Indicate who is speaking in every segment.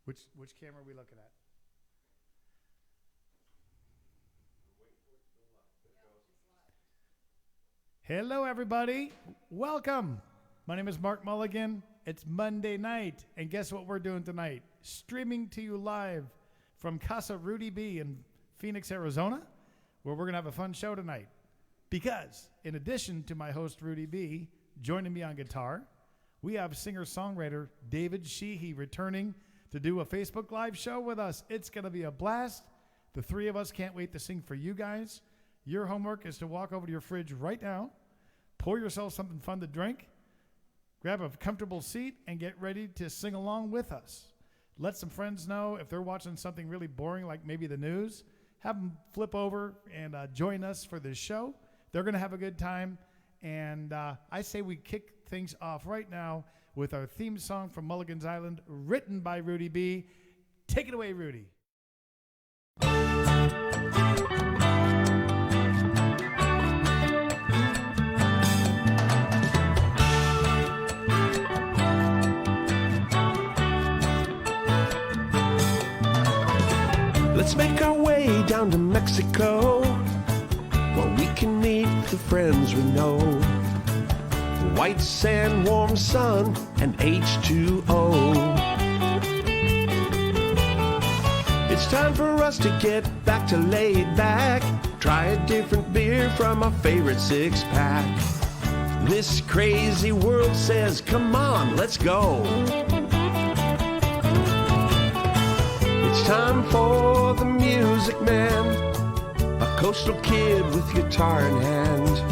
Speaker 1: Which camera are we looking at? Hello, everybody. Welcome. My name is Mark Mulligan. It's Monday night, and guess what we're doing tonight? Streaming to you live from Casa Rudy B in Phoenix, Arizona, where we're going to have a fun show tonight. Because in addition to my host, Rudy B, joining me on guitar, we have singer-songwriter David Sheehy returning to do a Facebook Live show with us. It's going to be a blast. The three of us can't wait to sing for you guys. Your homework is to walk over to your fridge right now, pour yourself something fun to drink, grab a comfortable seat, and get ready to sing along with us. Let some friends know if they're watching something really boring like maybe the news. Have them flip over and join us for this show. They're going to have a good time. And I say we kick things off right now with our theme song from Mulligan's Island, written by Rudy B. Take it away, Rudy.
Speaker 2: Let's make our way down to Mexico, where we can meet the friends we know. White sand, warm sun, and H2O. It's time for us to get back to laid back. Try a different beer from our favorite six-pack. This crazy world says, come on, let's go. It's time for the music man, a coastal kid with guitar in hand.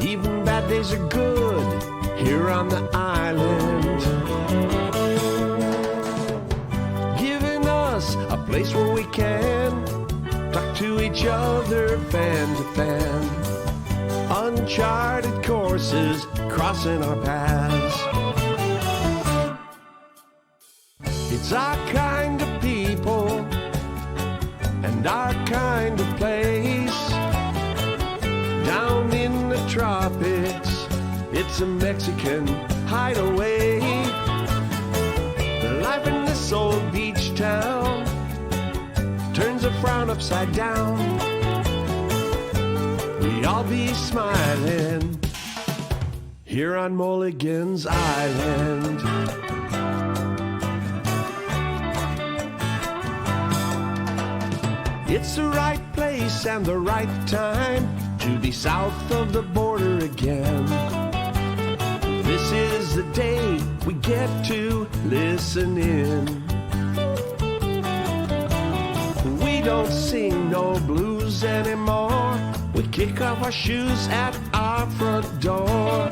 Speaker 2: Even bad days are good here on the island. Giving us a place where we can talk to each other fan to fan. Uncharted courses crossing our paths. It's our kind of people and our kind of place. Down in the tropics, it's a Mexican hideaway. Life in this old beach town turns a frown upside down. We all be smiling here on Mulligan's Island. It's the right place and the right time to be south of the border again. This is the day we get to listen in. We don't sing no blues anymore. We kick off our shoes at our front door,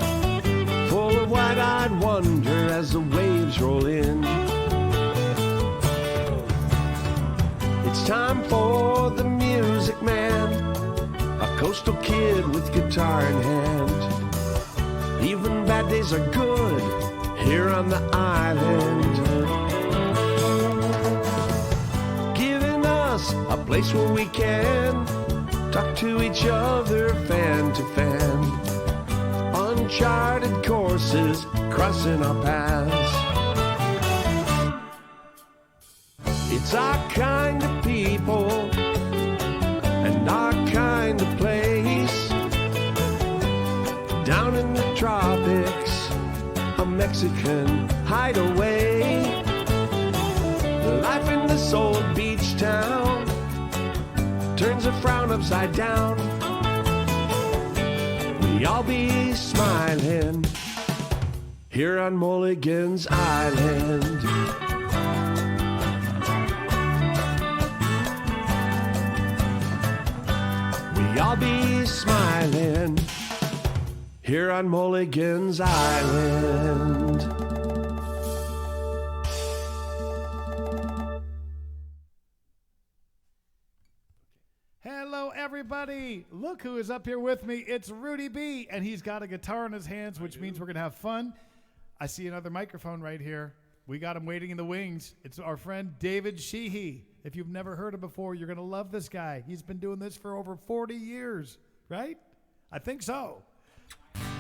Speaker 2: full of wide-eyed wonder as the waves roll in. It's time for the music man, a coastal kid with guitar in hand. Even bad days are good here on the island. Giving us a place where we can talk to each other fan to fan. Uncharted courses crossing our paths. It's our kind of people and our kind of place. Down in the tropics, a Mexican hideaway. Life in this old beach town turns a frown upside down. We all be smiling here on Mulligan's Island. I'll be smiling here on Mulligan's Island.
Speaker 1: Hello, everybody. Look who is up here with me. It's Rudy B, and he's got a guitar in his hands, which means we're going to have fun. I see another microphone right here. We got him waiting in the wings. It's our friend David Sheehy. If you've never heard him before, you're going to love this guy. He's been doing this for over 40 years, right? I think so.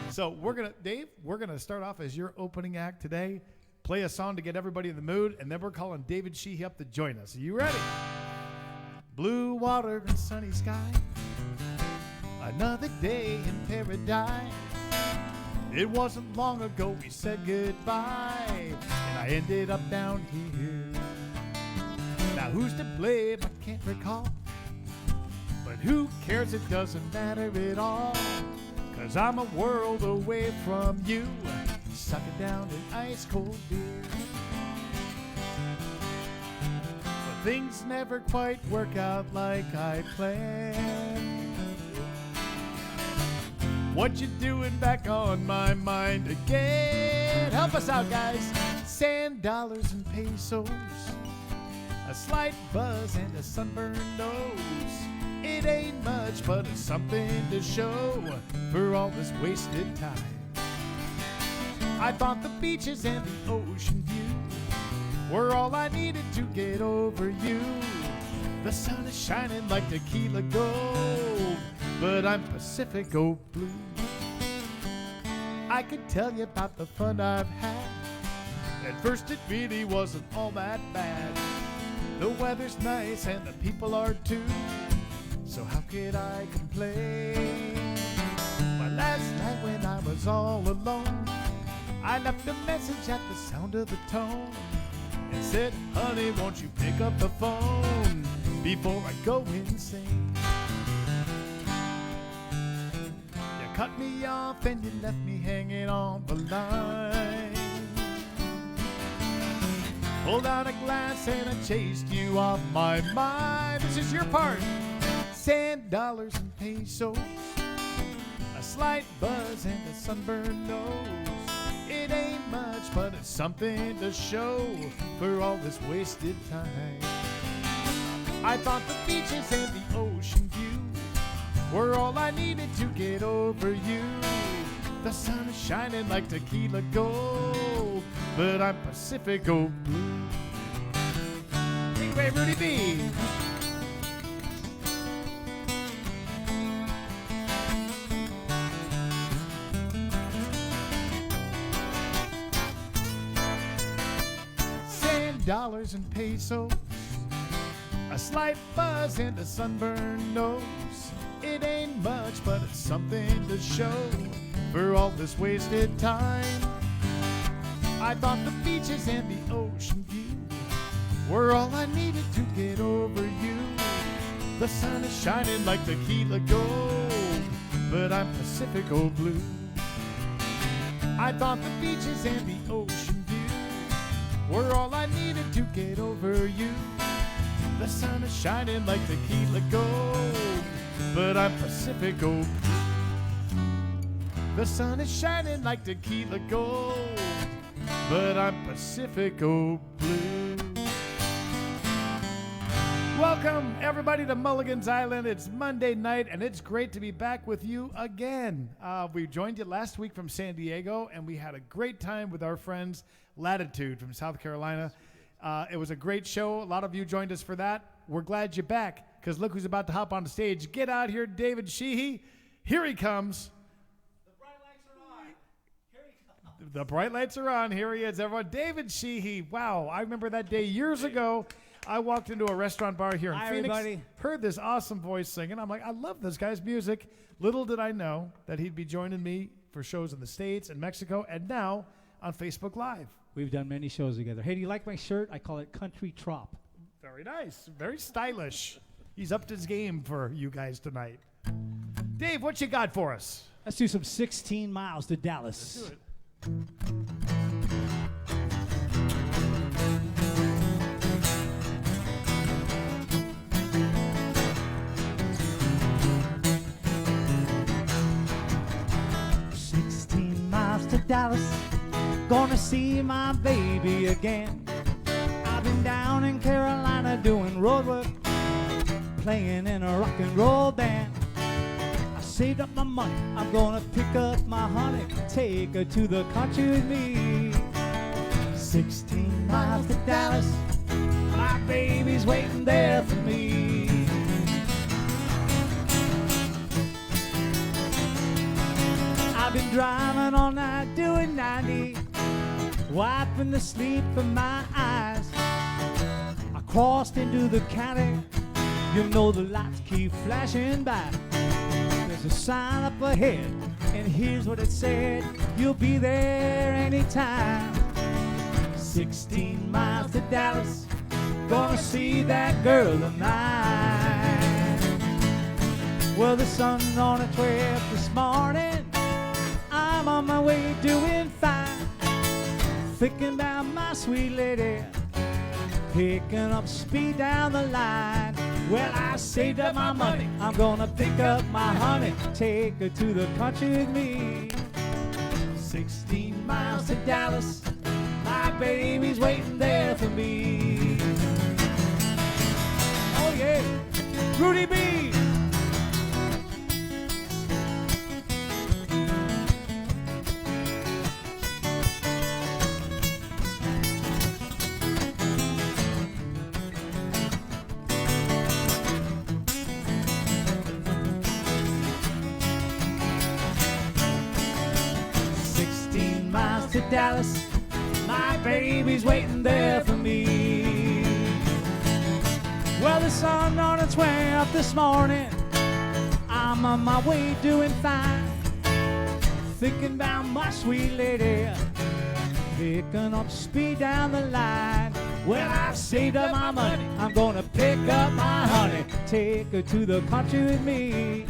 Speaker 1: So we're going to, Dave, we're going to start off as your opening act today. play a song to get everybody in the mood, and then we're calling David Sheehy up to join us. Are you ready? Blue water and sunny sky, another day in paradise. It wasn't long ago we said goodbye, and I ended up down here. Now who's to blame? I can't recall, but who cares? It doesn't matter at all, 'cause I'm a world away from you, sucking down an ice cold beer. But things never quite work out like I planned. What you doing back on my mind again? Help us out, guys. Sand, dollars, and pesos, a slight buzz and a sunburned nose. It ain't much, but it's something to show for all this wasted time. I thought the beaches and the ocean view were all I needed to get over you. The sun is shining like tequila gold, but I'm Pacifico blue. I could tell you about the fun I've had. At first it really wasn't all that bad. The weather's nice and the people are too, so how could I complain? But last night when I was all alone, I left a message at the sound of the tone and said, honey, won't you pick up the phone before I go insane? You cut me off and you left me hanging on the line. Pulled out a glass and I chased you off my mind. This is your part. Sand, dollars, and pesos, a slight buzz and a sunburned nose. It ain't much, but it's something to show for all this wasted time. I thought the beaches and the ocean view were all I needed to get over you. The sun is shining like tequila gold, but I'm Pacifico blue. Take it away, Rudy B. Dollars and pesos, a slight buzz and a sunburned nose. It ain't much, but it's something to show for all this wasted time. I thought the beaches and the ocean view were all I needed to get over you. The sun is shining like tequila gold, but I'm Pacifico blue. I thought the beaches and the ocean view were all I needed to get over you. The sun is shining like tequila gold, but I'm Pacifico blue. The sun is shining like tequila gold, but I'm Pacifico blue. Welcome, everybody, to Mulligan's Island. It's Monday night, and it's great to be back with you again. We joined you last week from San Diego, and we had a great time with our friends Latitude from South Carolina. It was a great show. A lot of you joined us for that. We're glad you're back, because look who's about to hop on the stage. Get out here, David Sheehy. Here he comes.
Speaker 3: The bright lights are on. Here he comes.
Speaker 1: The bright lights are on. Here he is, everyone. David Sheehy. Wow, I remember that day years ago. I walked into a restaurant bar here in Phoenix,
Speaker 3: everybody.
Speaker 1: Heard this awesome voice singing. I'm like, I love this guy's music. Little did I know that he'd be joining me for shows in the States and Mexico, and now on Facebook Live.
Speaker 3: We've done many shows together. Hey, do you like my shirt? I call it Country Trop.
Speaker 1: Very nice. Very stylish. He's upped his game for you guys tonight. Dave, what you got for us?
Speaker 3: Let's do some 16 miles to Dallas.
Speaker 1: Let's do it.
Speaker 3: Dallas, gonna see my baby again. I've been down in Carolina doing road work, playing in a rock and roll band. I saved up my money, I'm gonna pick up my honey, take her to the country with me. 16 miles to Dallas, my baby's waiting there for me. I've been driving all night doing 90, wiping the sleep from my eyes. I crossed into the county. You know the lights keep flashing by. There's a sign up ahead, and here's what it said: you'll be there anytime. 16 miles to Dallas, gonna see that girl of mine. Well, the sun's on its way up this morning. I'm on my way doing fine, thinking about my sweet lady, picking up speed down the line. Well, I saved up my money. I'm gonna pick up my honey, take her to the country with me. 16 miles to Dallas, my baby's waiting there for me. Oh yeah, Rudy B. To Dallas, my baby's waiting there for me. Well, the sun on its way up this morning. I'm on my way doing fine, thinking about my sweet lady, picking up speed down the line. Well, I've saved up my money. I'm gonna pick up my honey, take her to the country with me.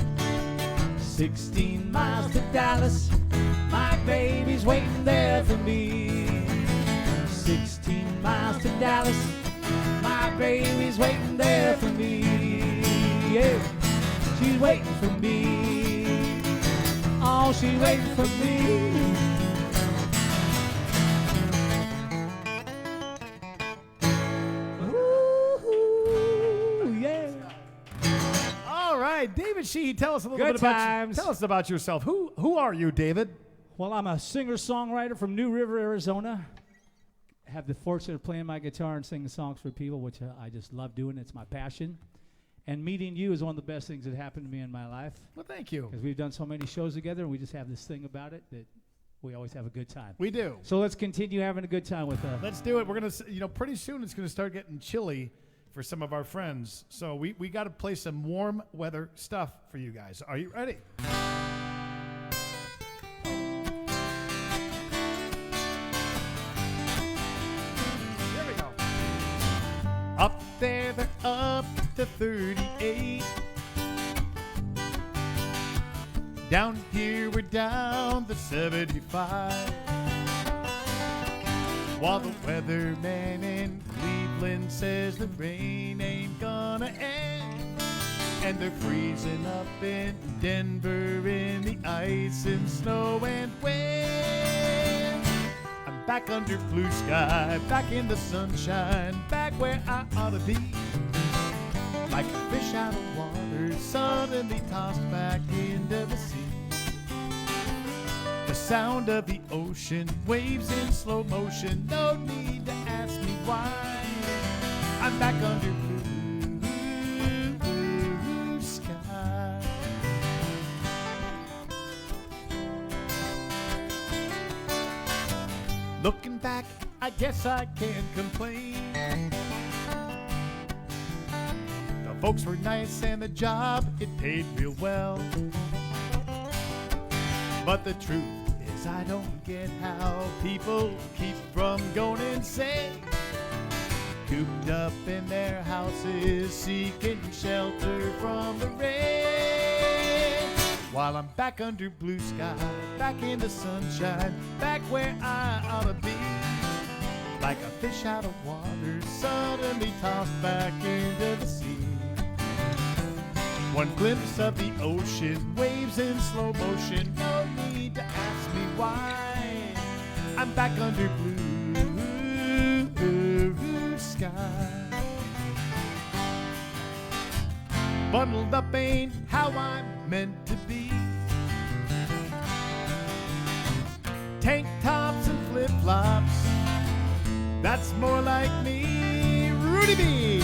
Speaker 3: 16 miles to Dallas, my baby's waiting there for me. 16 miles to Dallas, my baby's waiting there for me. Yeah, she's waiting for me. Oh, she's waiting for me. Ooh, yeah.
Speaker 1: All right, David Sheehy, tell us a little
Speaker 3: Good
Speaker 1: bit about
Speaker 3: times.
Speaker 1: tell us about yourself. Who are you, David?
Speaker 3: Well, I'm a singer-songwriter from New River, Arizona. Have the fortune of playing my guitar and singing songs for people, which I just love doing. It's my passion. And meeting you is one of the best things that happened to me in my life,
Speaker 1: Well, thank you.
Speaker 3: because we've done so many shows together, and we just have this thing about it that we always have a good time.
Speaker 1: We do.
Speaker 3: So let's continue having a good time with
Speaker 1: Let's do it. We're gonna, pretty soon it's gonna start getting chilly for some of our friends. So we got to play some warm weather stuff for you guys. Are you ready? Here we go. Up there, they're up to 38. Down here, we're down to 75. While the weatherman in Cleveland says the rain ain't gonna end. And they're freezing up in Denver in the ice and snow and wind. I'm back under blue sky, back in the sunshine, back where I ought to be. Like a fish out of water, suddenly tossed back into the sea. The sound of the ocean, waves in slow motion, no need to ask me why. I'm back under blue sky. Looking back, I guess I can't complain. The folks were nice and the job, it paid real well. But the truth is I don't get how people keep from going insane. Cooped up in their houses, seeking shelter from the rain. While I'm back under blue sky, back in the sunshine, back where I ought to be. Like a fish out of water, suddenly tossed back into the sea. One glimpse of the ocean, waves in slow motion, no need to ask me why. I'm back under blue sky. Bundled up ain't how I'm meant to be. Tank tops and flip-flops, that's more like me. Rudy B.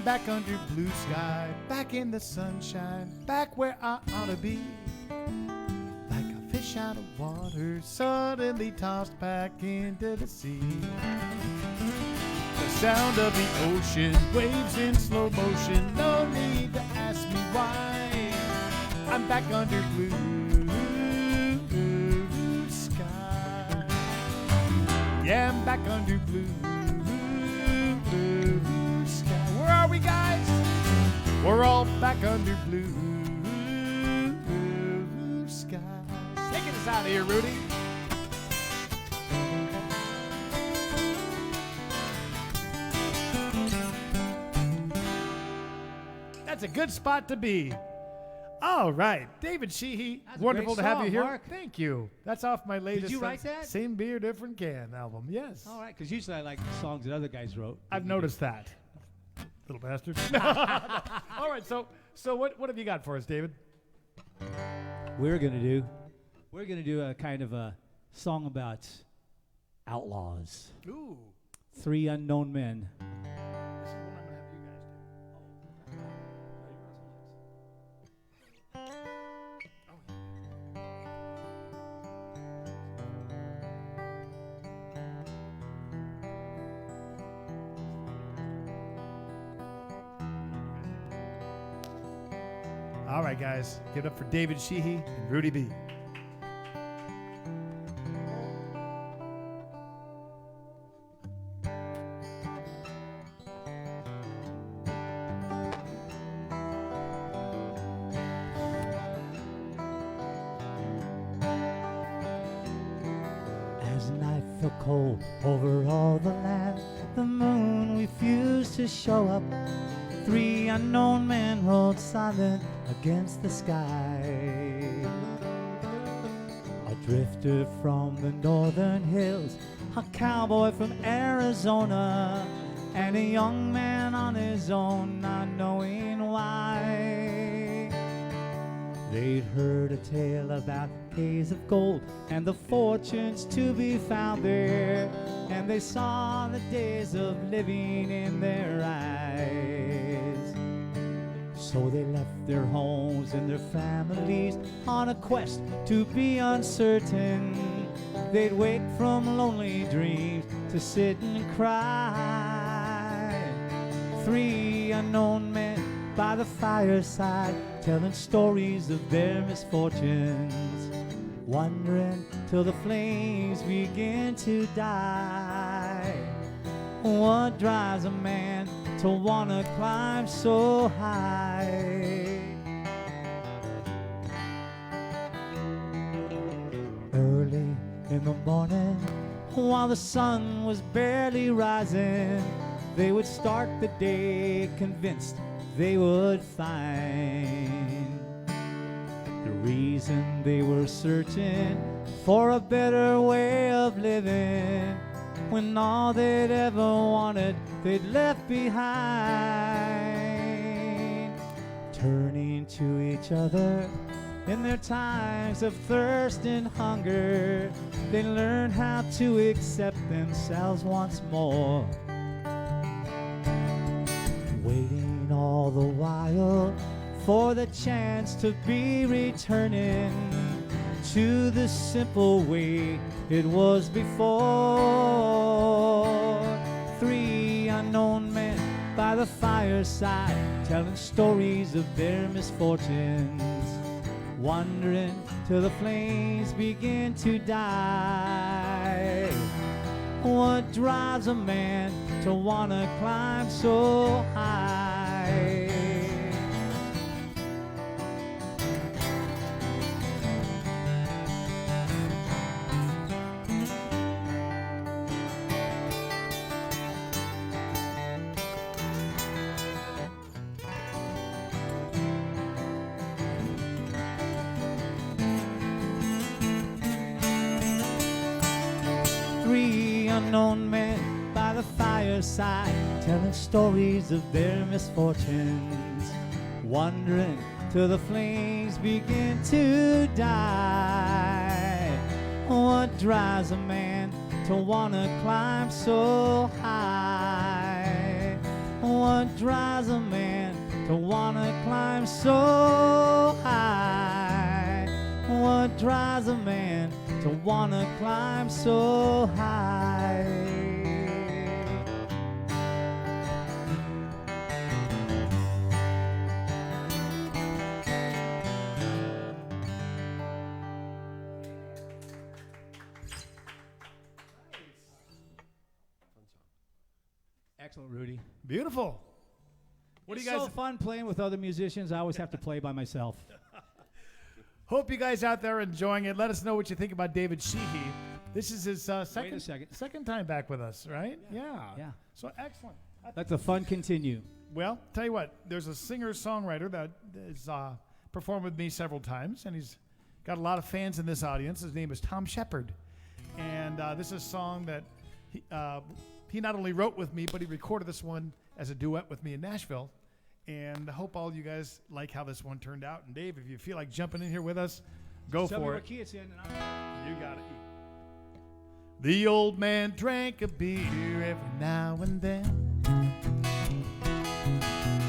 Speaker 1: back under blue sky, back in the sunshine, back where I ought to be. Like a fish out of water, suddenly tossed back into the sea. The sound of the ocean, waves in slow motion, no need to ask me why. I'm back under blue sky. Yeah, I'm back under blue sky. Where are we, guys? We're all back under blue skies. Taking us out of here, Rudy. That's a good spot to be. All right, David Sheehy,
Speaker 3: That's a
Speaker 1: wonderful
Speaker 3: great
Speaker 1: to have
Speaker 3: song,
Speaker 1: you here.
Speaker 3: Mark.
Speaker 1: Thank you. That's off my latest
Speaker 3: you write that?
Speaker 1: Same Beer, Different Can album. Yes.
Speaker 3: All right, because usually I like songs that other guys wrote.
Speaker 1: I've noticed that. Little bastard. All right, so what have you got for us, David?
Speaker 3: We're gonna do a kind of a song about outlaws.
Speaker 1: Ooh.
Speaker 3: Three unknown men.
Speaker 1: This is one I'm going to have you guys do. All right, guys, give it up for David Sheehy and Rudy B.
Speaker 3: As night fell cold over all the land, the moon refused to show up. Three unknown men rode silent against the sky. A drifter from the northern hills, a cowboy from Arizona, and a young man on his own, not knowing why. They'd heard a tale about caves of gold and the fortunes to be found there, and they saw the days of living in their eyes. So they left their homes and their families on a quest to be uncertain. They'd wake from lonely dreams to sit and cry. Three unknown men by the fireside, telling stories of their misfortunes, wondering till the flames begin to die. What drives a man to wanna climb so high? Early in the morning, while the sun was barely rising, they would start the day convinced they would find the reason they were searching for a better way of living, when all they'd ever wanted they'd left behind. Turning to each other in their times of thirst and hunger, they learned how to accept themselves once more, waiting all the while for the chance to be returning to the simple way it was before. Three unknown men by the fireside, telling stories of their misfortunes, wandering till the flames begin to die. What drives a man to wanna climb so high? Three unknown men by the fireside, telling stories of their misfortunes, wandering till the flames begin to die. What drives a man to wanna climb so high? What drives a man to wanna climb so high? What drives a man to wanna climb so high? Excellent, Rudy.
Speaker 1: Beautiful. What do
Speaker 3: It's
Speaker 1: you guys?
Speaker 3: so fun playing with other musicians. I always have to play by myself.
Speaker 1: Hope you guys out there are enjoying it. Let us know what you think about David Sheehy. This is his
Speaker 3: Wait a second.
Speaker 1: second time back with us, right? Yeah.
Speaker 3: Yeah.
Speaker 1: So excellent.
Speaker 3: Let the fun continue.
Speaker 1: Well, tell you what, there's a singer-songwriter that has performed with me several times, and he's got a lot of fans in this audience. His name is Tom Shepard, and this is a song that he not only wrote with me, but he recorded this one as a duet with me in Nashville. And I hope all you guys like how this one turned out. And Dave, if you feel like jumping in here with us, go
Speaker 3: Tell me
Speaker 1: for
Speaker 3: what
Speaker 1: it.
Speaker 3: key it's in, and
Speaker 1: You got it. The old man drank a beer every now and then.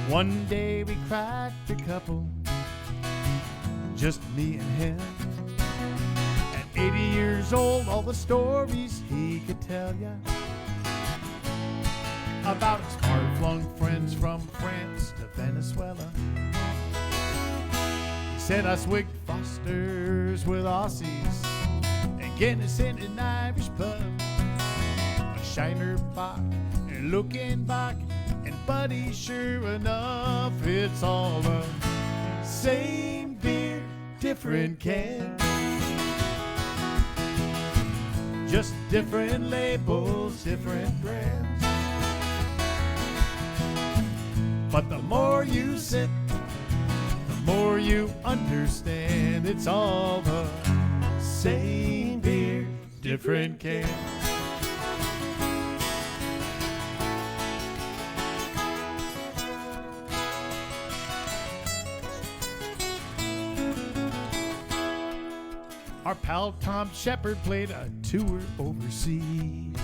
Speaker 1: One day we cracked a couple, just me and him. At 80 years old, all the stories he could tell ya about his far-flung friends from France to Venezuela. He said I swigged Fosters with Aussies and Guinness in an Irish pub, a Shiner Bock and looking back, and buddy, sure enough, it's all the same beer, different can, just different labels, different brands. But the more you sip, the more you understand. It's all the same beer, different can. Our pal Tom Shepard played a tour overseas,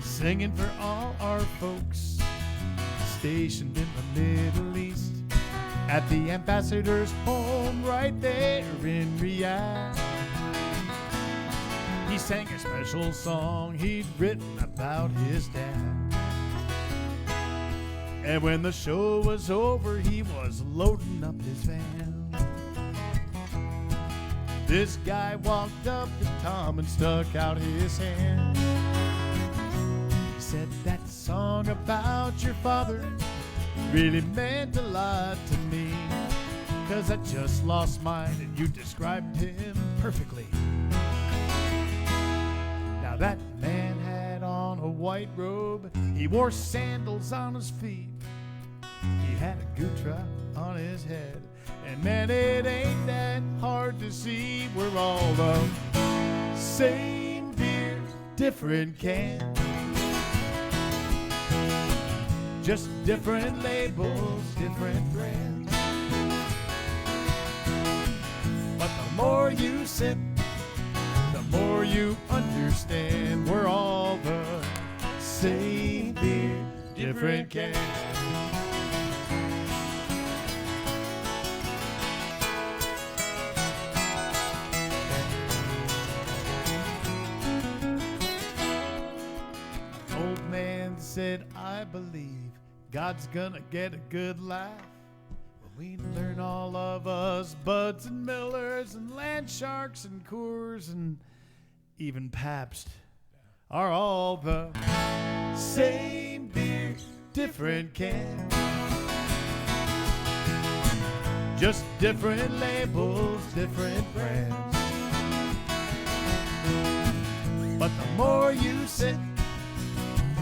Speaker 1: singing for all our folks stationed in the Middle East, at the ambassador's home right there in Riyadh. He sang a special song he'd written about his dad. And when the show was over, he was loading up his van. This guy walked up to Tom and stuck out his hand. Said that song about your father really meant a lot to me, 'cause I just lost mine and you described him perfectly. Now that man had on a white robe, he wore sandals on his feet, he had a guitar on his head, and man, it ain't that hard to see we're all the same beer, different can. Just different labels, different brands. But the more you sip, the more you understand. We're all the same beer, different can. Old man said, I believe God's gonna get a good laugh when we learn all of us Buds and Millers and Land Sharks and Coors and even Pabst are all the same beer, different can. Just different labels, different brands. But the more you sip,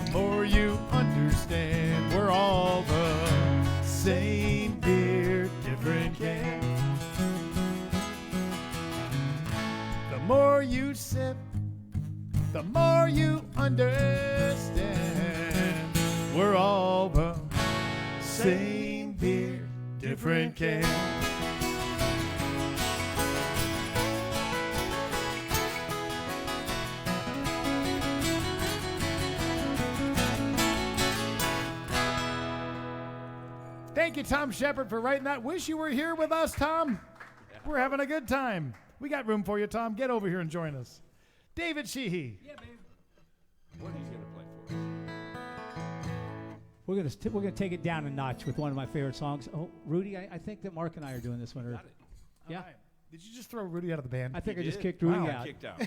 Speaker 1: the more you understand. We're all the same beer, different can. The more you sip, the more you understand. We're all the same beer, different can. you, Tom Shepard, for writing that. Wish you were here with us, Tom. We're having a good time. We got room for you, Tom. Get over here and join us. David Sheehy.
Speaker 2: Yeah, babe. What he's going to play for us?
Speaker 3: We're gonna take it down a notch with one of my favorite songs. Oh, Rudy, I think that Mark and I are doing this one.
Speaker 2: Got it.
Speaker 3: Yeah.
Speaker 1: All right. Did you just throw Rudy out of the band?
Speaker 3: I think
Speaker 2: You
Speaker 3: I just
Speaker 2: did?
Speaker 3: kicked Rudy
Speaker 1: Wow.
Speaker 3: out.
Speaker 2: Kicked out.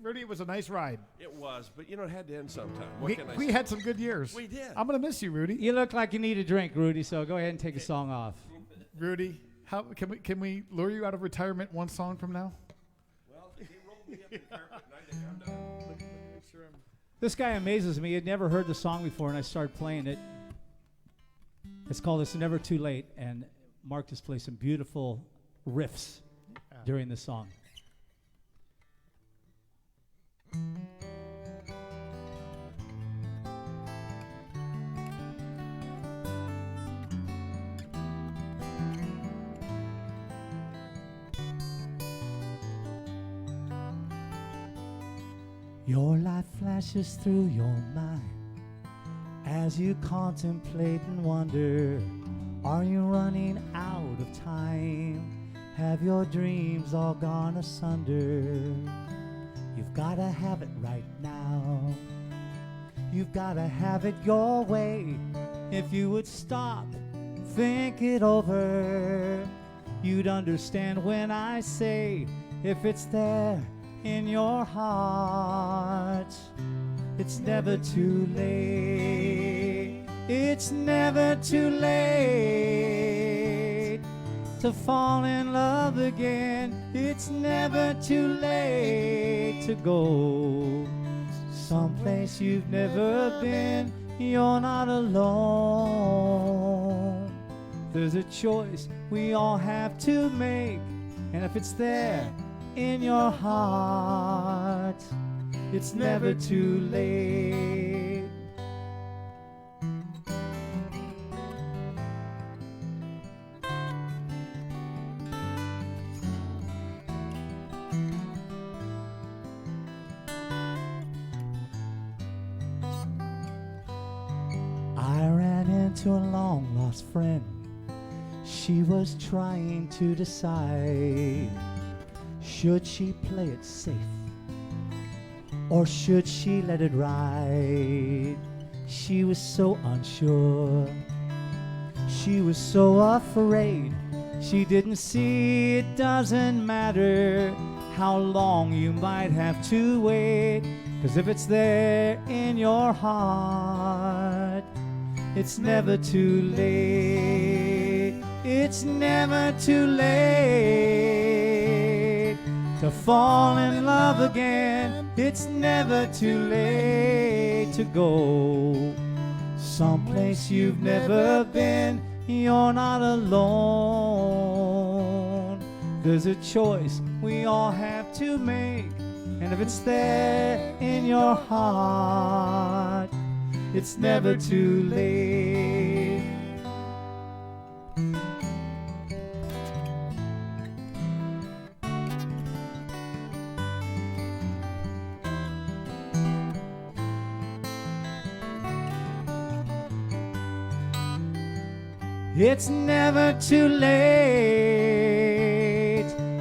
Speaker 1: Rudy, it was a nice ride.
Speaker 2: It was, but you know, it had to end sometime. What
Speaker 1: We,
Speaker 2: can I
Speaker 1: we
Speaker 2: say?
Speaker 1: had some good years.
Speaker 2: We did.
Speaker 1: I'm going to miss you, Rudy.
Speaker 3: You look like you need a drink, Rudy. So go ahead and take a song off.
Speaker 1: Rudy, how can we lure you out of retirement one song from now?
Speaker 2: Well, he rolled me up the carpet, and I think I'm done.
Speaker 3: This guy amazes me. He'd never heard the song before, and I started playing it. It's called "It's Never Too Late," and Mark just plays some beautiful riffs during the song. Your life flashes through your mind as you contemplate and wonder, are you running out of time? Have your dreams all gone asunder? You've gotta have it right now. You've gotta have it your way. If you would stop, think it over, you'd understand when I say, if it's there in your heart, it's never too late. It's never too late to fall in love again. It's never too late to go someplace you've never been. You're not alone. There's a choice we all have to make, and if it's there in your heart, it's never too late. I ran into a long-lost friend. She was trying to decide, should she play it safe or should she let it ride? She was so unsure. She was so afraid. She didn't see it doesn't matter how long you might have to wait, 'cause if it's there in your heart, it's never too late. It's never too late to fall in love again. It's never too late to go someplace you've never been. You're not alone. There's a choice we all have to make, and if it's there in your heart, it's never too late. It's never too late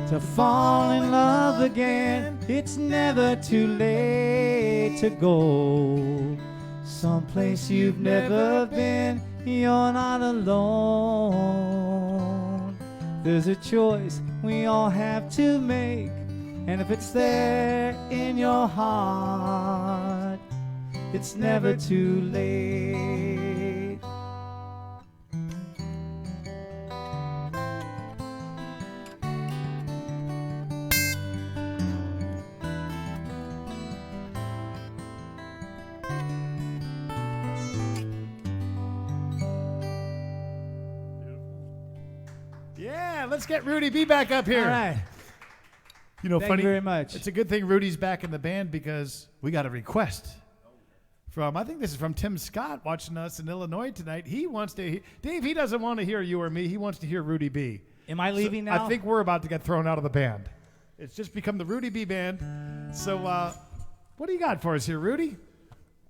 Speaker 3: to fall in love again. It's never too late to go someplace you've never been. You're not alone. There's a choice we all have to make, and if it's there in your heart, it's never too late.
Speaker 1: Yeah, let's get Rudy B back up here.
Speaker 3: All right.
Speaker 1: You know,
Speaker 3: Thank
Speaker 1: funny.
Speaker 3: you very much.
Speaker 1: It's a good thing Rudy's back in the band because we got a request from, I think this is from Tim Scott watching us in Illinois tonight. He wants to, Dave, he doesn't want to hear you or me. He wants to hear Rudy B.
Speaker 3: Am I leaving now?
Speaker 1: I think we're about to get thrown out of the band. It's just become the Rudy B band. So what do you got for us here, Rudy?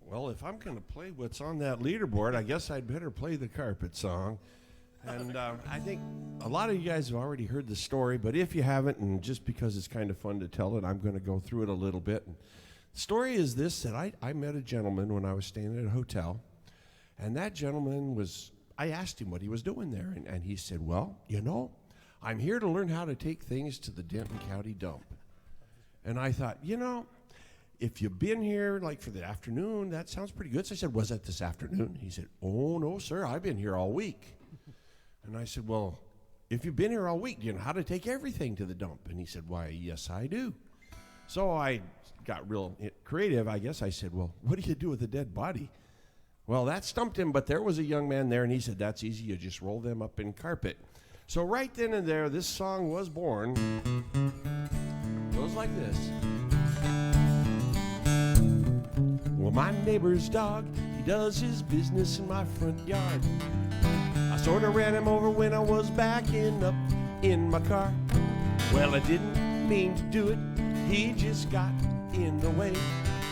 Speaker 2: Well, if I'm going to play what's on that leaderboard, I guess I'd better play the carpet song. And I think a lot of you guys have already heard the story, but if you haven't, and just because it's kind of fun to tell it, I'm going to go through it a little bit. And the story is this, that I met a gentleman when I was staying at a hotel, and that gentleman I asked him what he was doing there, and he said, well, I'm here to learn how to take things to the Denton County dump. And I thought, if you've been here like for the afternoon, that sounds pretty good. So I said, was that this afternoon? He said, oh, no, sir, I've been here all week. And I said, well, if you've been here all week, do you know how to take everything to the dump? And he said, why, yes, I do. So I got real creative, I guess. I said, well, what do you do with a dead body? Well, that stumped him, but there was a young man there, and he said, that's easy. You just roll them up in carpet. So right then and there, this song was born. It goes like this. Well, my neighbor's dog, he does his business in my front yard. I sort of ran him over when I was backing up in my car. Well, I didn't mean to do it, he just got in the way.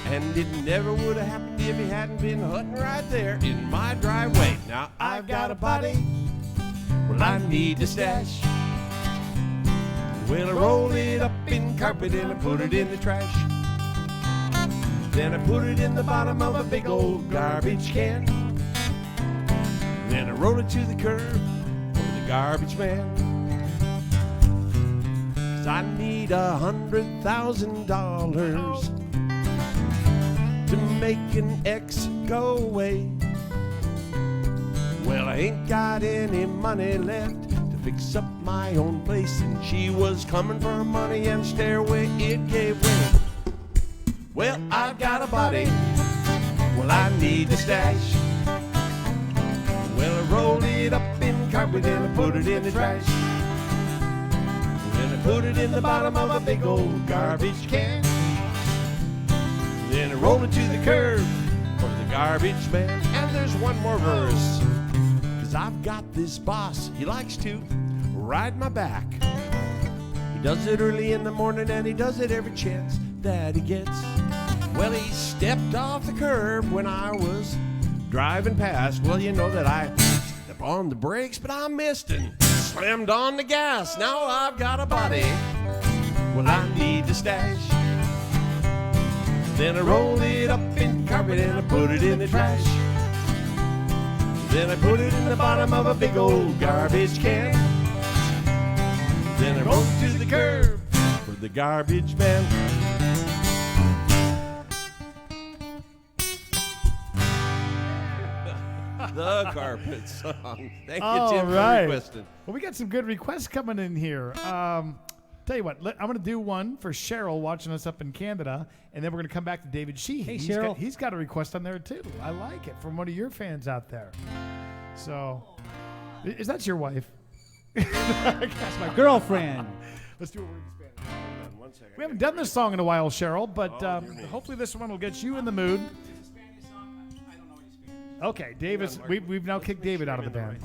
Speaker 2: And it never would have happened if he hadn't been hunting right there in my driveway. Now I've got a body, well, I need to stash. Well, I roll it up in carpet and I put it in the trash. Then I put it in the bottom of a big old garbage can. Then I roll it to the curb for the garbage man. 'Cause I need $100,000 to make an X go away. Well, I ain't got any money left to fix up my own place, and she was coming for her money and stairway it gave way. Well, I've got a body, well, I need to stash. Well, I roll it up in carpet and I put it in the trash. Then I put it in the bottom of a big old garbage can. Then I roll it to the curb for the garbage man. And there's one more verse. 'Cause I've got this boss, he likes to ride my back. He does it early in the morning and he does it every chance that he gets. Well, he stepped off the curb when I was driving past. Well, you know that I stepped on the brakes, but I missed and slammed on the gas. Now I've got a body, well, I need to stash. Then I roll it up in carpet and I put it in the trash. Then I put it in the bottom of a big old garbage can. Then I roll it to the curb for the garbage man. The carpet song. Thank you, Tim, for requesting.
Speaker 1: Well, we got some good requests coming in here. Tell you what, I'm going to do one for Cheryl watching us up in Canada, and then we're going to come back to David Sheehy.
Speaker 3: Hey, Cheryl.
Speaker 1: He's got a request on there, too. I like it, from one of your fans out there. So, is that your wife?
Speaker 3: That's my girlfriend.
Speaker 1: Let's do a word in Spanish.
Speaker 2: Hold on 1 second.
Speaker 1: We haven't done this song in a while, Cheryl, but hopefully this one will get you in the mood.
Speaker 3: It's a Spanish song. I don't know any Spanish.
Speaker 1: Okay, Davis, we've now kicked David out of the band.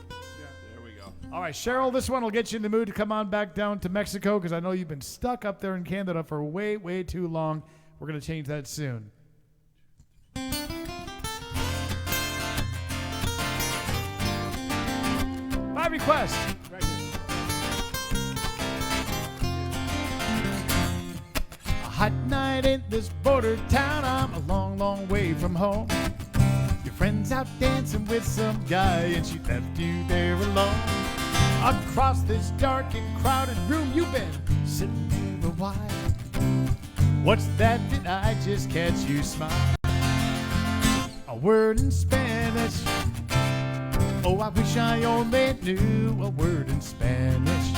Speaker 2: There we go.
Speaker 1: All right, Cheryl, this one will get you in the mood to come on back down to Mexico because I know you've been stuck up there in Canada for way, way too long. We're going to change that soon. My request. Right here. A hot night in this border town. I'm a long, long way from home. Your friend's out dancing with some guy and she left you there alone. Across this dark and crowded room you've been sitting there a while. What's that? Did I just catch you smile? A word in Spanish. Oh, I wish I only knew a word in Spanish.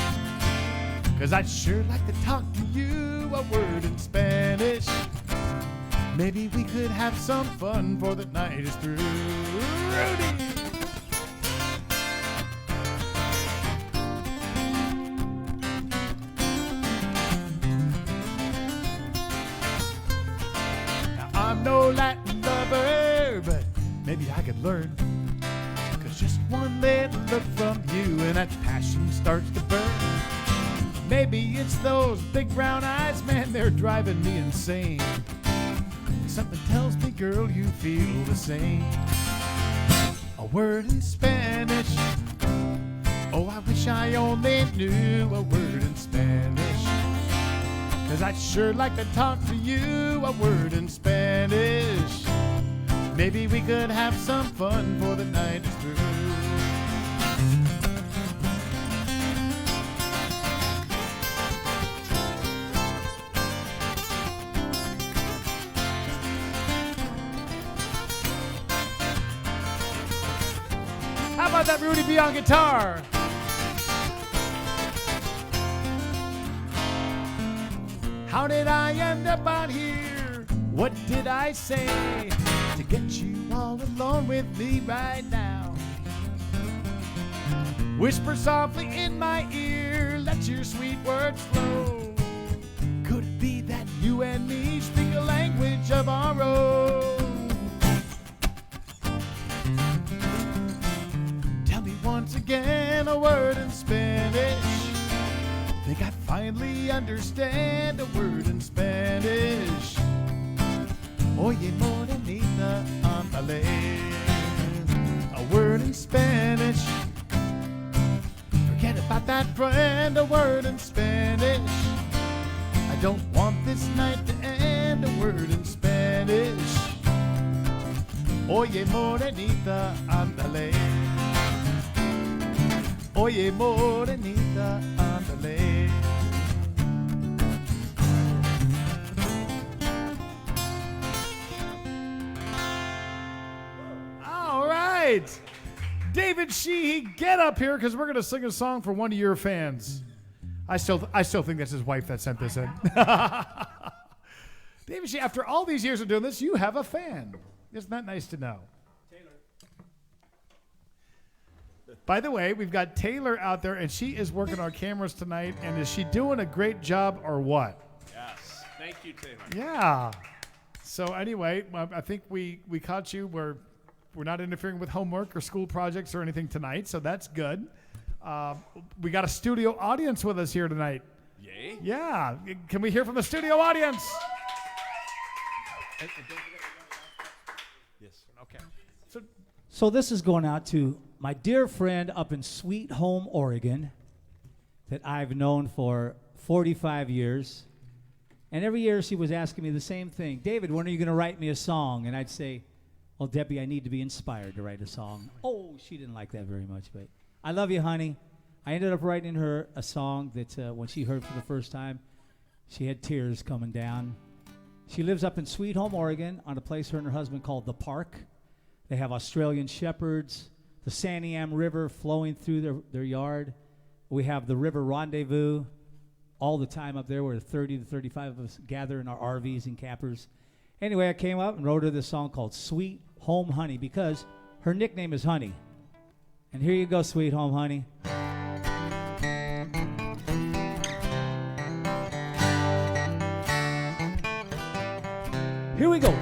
Speaker 1: 'Cause I'd sure like to talk to you a word in Spanish. Maybe we could have some fun for the night is through. Rudy! Now, I'm no Latin lover, but maybe I could learn. 'Cause just one little look from you and that passion starts to burn. Maybe it's those big brown eyes, man, they're driving me insane. Something tells me, girl, you feel the same. A word in Spanish. Oh, I wish I only knew a word in Spanish. 'Cause I'd sure like to talk to you a word in Spanish. Maybe we could have some fun for the night is through. How about that Rudy B on guitar? How did I end up out here? What did I say to get you all alone with me right now? Whisper softly in my ear, let your sweet words flow. Could it be that you and me speak a language of our own? Tell me once again a word in Spanish. Think I finally understand a word in Spanish. Oye, morenita, ándale. A word in Spanish. Forget about that friend, a word in Spanish. I don't want this night to end, a word in Spanish. Oye, morenita, ándale. Oye, morenita, ándale. All right. David Sheehy, get up here because we're going to sing a song for one of your fans. I still think that's his wife that sent this in. David Sheehy, after all these years of doing this, you have a fan. Isn't that nice to know? By the way, we've got Taylor out there, and she is working our cameras tonight. And is she doing a great job or what?
Speaker 4: Yes. Thank you, Taylor.
Speaker 1: Yeah. So anyway, I think we caught you. We're not interfering with homework or school projects or anything tonight, so that's good. We got a studio audience with us here tonight.
Speaker 4: Yay.
Speaker 1: Yeah. Can we hear from the studio audience?
Speaker 4: And don't forget, yes.
Speaker 1: Okay.
Speaker 3: So this is going out to my dear friend up in Sweet Home, Oregon, that I've known for 45 years. And every year she was asking me the same thing. David, when are you going to write me a song? And I'd say, well, Debbie, I need to be inspired to write a song. Oh, she didn't like that very much, but I love you, honey. I ended up writing her a song that when she heard for the first time, she had tears coming down. She lives up in Sweet Home, Oregon, on a place her and her husband called The Park. They have Australian shepherds, the Santiam River flowing through their yard. We have the River Rendezvous all the time up there where 30 to 35 of us gather in our RVs and campers. Anyway, I came up and wrote her this song called Sweet Home Honey because her nickname is Honey. And here you go, Sweet Home Honey. Here we go.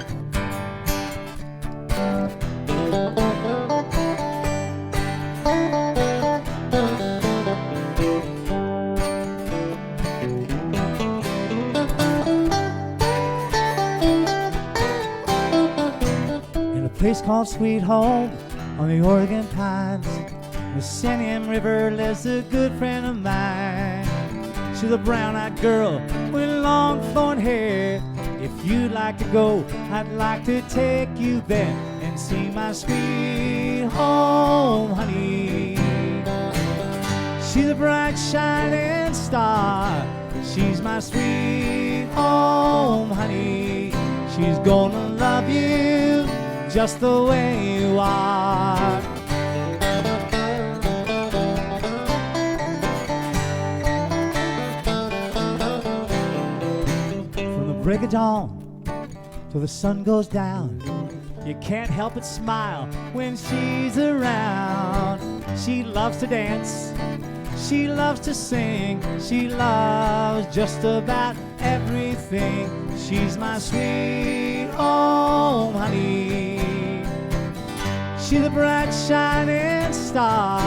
Speaker 3: In a place called Sweet Home on the Oregon Pines, the Santiam River lives a good friend of mine. She's a brown-eyed girl with long flowing hair. If you'd like to go, I'd like to take you there and see my sweet home, honey. She's a bright shining star. She's my sweet home, honey. She's gonna love you just the way you are. Break of dawn till the sun goes down, you can't help but smile when she's around. She loves to dance, she loves to sing, she loves just about everything. She's my sweet home, honey. She's a bright shining star.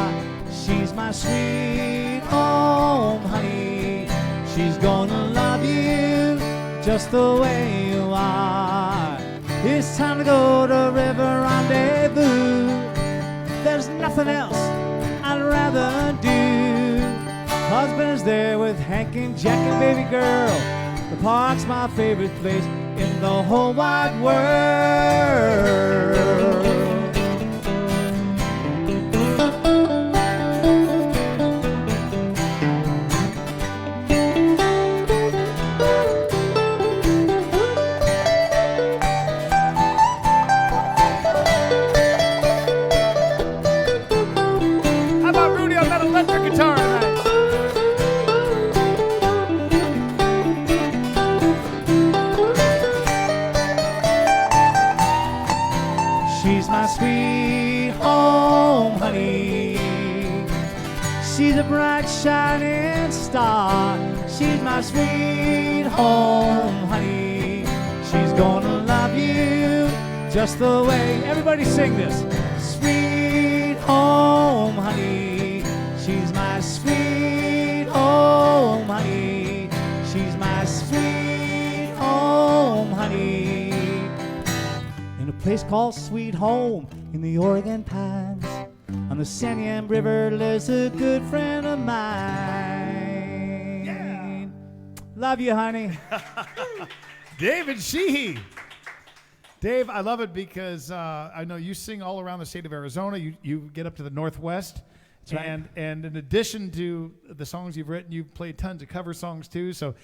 Speaker 3: She's my sweet home, honey. She's gonna love you just the way you are. It's time to go to River Rendezvous. There's nothing else I'd rather do. Husband is there with Hank and Jack and baby girl. The park's my favorite place in the whole wide world.
Speaker 1: How about Rudy on that electric guitar tonight?
Speaker 3: She's my sweet home, honey. She's a bright shining star. She's my sweet home, honey. She's gonna love you just the way. Everybody sing this. Sweet home, honey. She's my sweet home, honey. She's my sweet home, honey. In a place called Sweet Home in the Oregon Pines, on the Santiam River lives a good friend of mine.
Speaker 1: Yeah.
Speaker 3: Love you, honey.
Speaker 1: David Sheehy. Dave, I love it because I know you sing all around the state of Arizona. You get up to the Northwest.
Speaker 3: That's right.
Speaker 1: And in addition to the songs you've written, you've played tons of cover songs too. So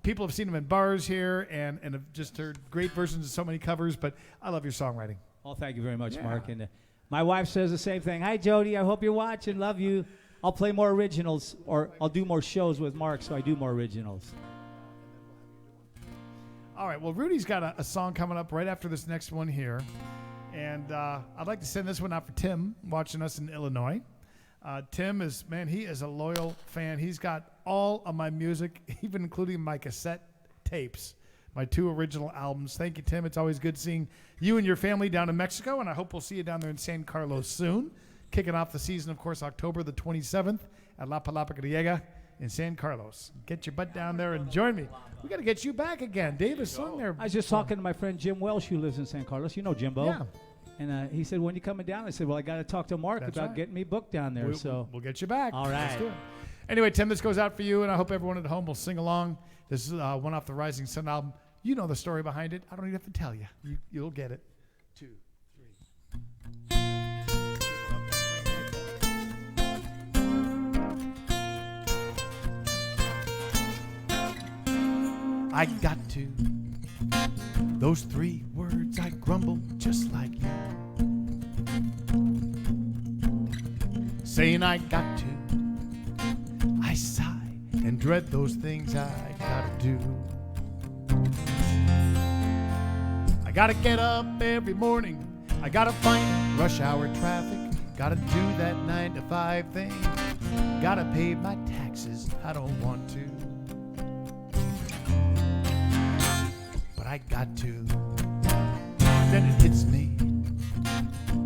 Speaker 1: people have seen them in bars here and have just heard great versions of so many covers. But I love your songwriting.
Speaker 3: Oh, thank you very much,
Speaker 1: Yeah.
Speaker 3: Mark. And my wife says the same thing. Hi, Jody. I hope you're watching. Love you. I'll play more originals, or I'll do more shows with Mark, so I do more originals.
Speaker 1: All right. Well, Rudy's got a song coming up right after this next one here. And I'd like to send this one out for Tim, watching us in Illinois. Tim is, man, he is a loyal fan. He's got all of my music, even including my cassette tapes, my 2 original albums. Thank you, Tim. It's always good seeing you and your family down in Mexico, and I hope we'll see you down there in San Carlos soon. Kicking off the season, of course, October the 27th at La Palapa Griega in San Carlos. Get your butt down there and join me. We got to get you back again. Dave has sung there.
Speaker 3: I was just talking to my friend Jim Welsh, who lives in San Carlos. You know Jimbo.
Speaker 1: Yeah.
Speaker 3: And he said, when you coming down? I said, well, I got to talk to Mark
Speaker 1: That's
Speaker 3: about
Speaker 1: right.
Speaker 3: getting me booked down there.
Speaker 1: We'll get you back.
Speaker 3: All
Speaker 1: Let's
Speaker 3: right.
Speaker 1: do it. Anyway, Tim, this goes out for you, and I hope everyone at home will sing along. This is one off the Rising Sun album. You know the story behind it. I don't even have to tell you. You'll get it. 2, 3. I got to. Those 3 words I grumble just like you. Saying I got to. I sigh and dread those things I gotta do. I gotta get up every morning. I gotta find rush hour traffic. Gotta do that 9 to 5 thing. Gotta pay my taxes. I don't want to. I got to. Then it hits me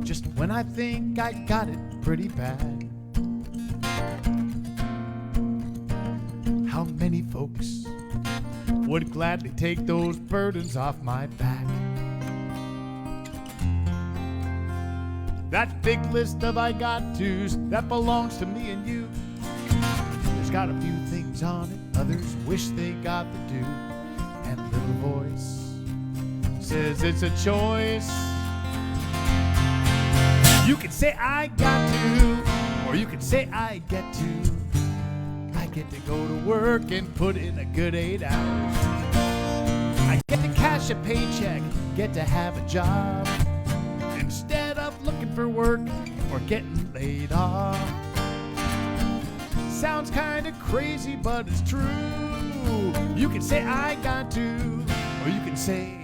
Speaker 1: just when I think I got it pretty bad. How many folks would gladly take those burdens off my back? That big list of I got to's that belongs to me and you. There's got a few things on it others wish they got the do. And a little voice says it's a choice. You can say I got to, or you can say I get to. I get to go to work and put in a good 8 hours. I get to cash a paycheck, get to have a job, instead of looking for work or getting laid off. Sounds kinda crazy, but it's true. You can say I got to, or you can say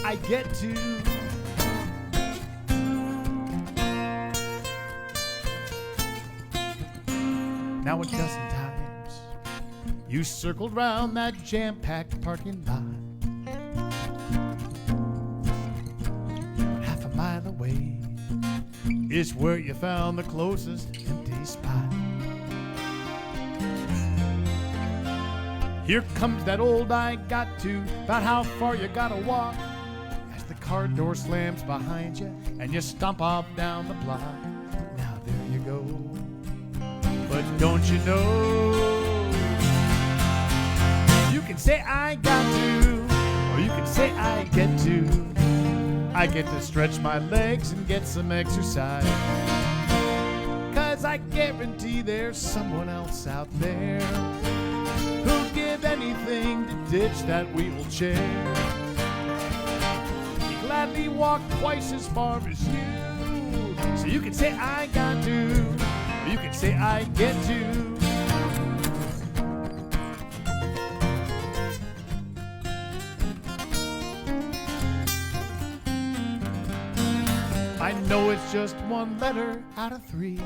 Speaker 1: I get to. Now a dozen times you circled round that jam-packed parking lot. Half a mile away is where you found the closest empty spot. Here comes that old I got to, about how far you gotta walk. As the car door slams behind you and you stomp off down the block. Now there you go. But don't you know, you can say I got to, or you can say I get to. I get to stretch my legs and get some exercise, 'cause I guarantee there's someone else out there who'd give anything to ditch that wheelchair. He'd gladly walk twice as far as you. So you can say I got to, or you can say I get to. I know it's just one letter out of 3,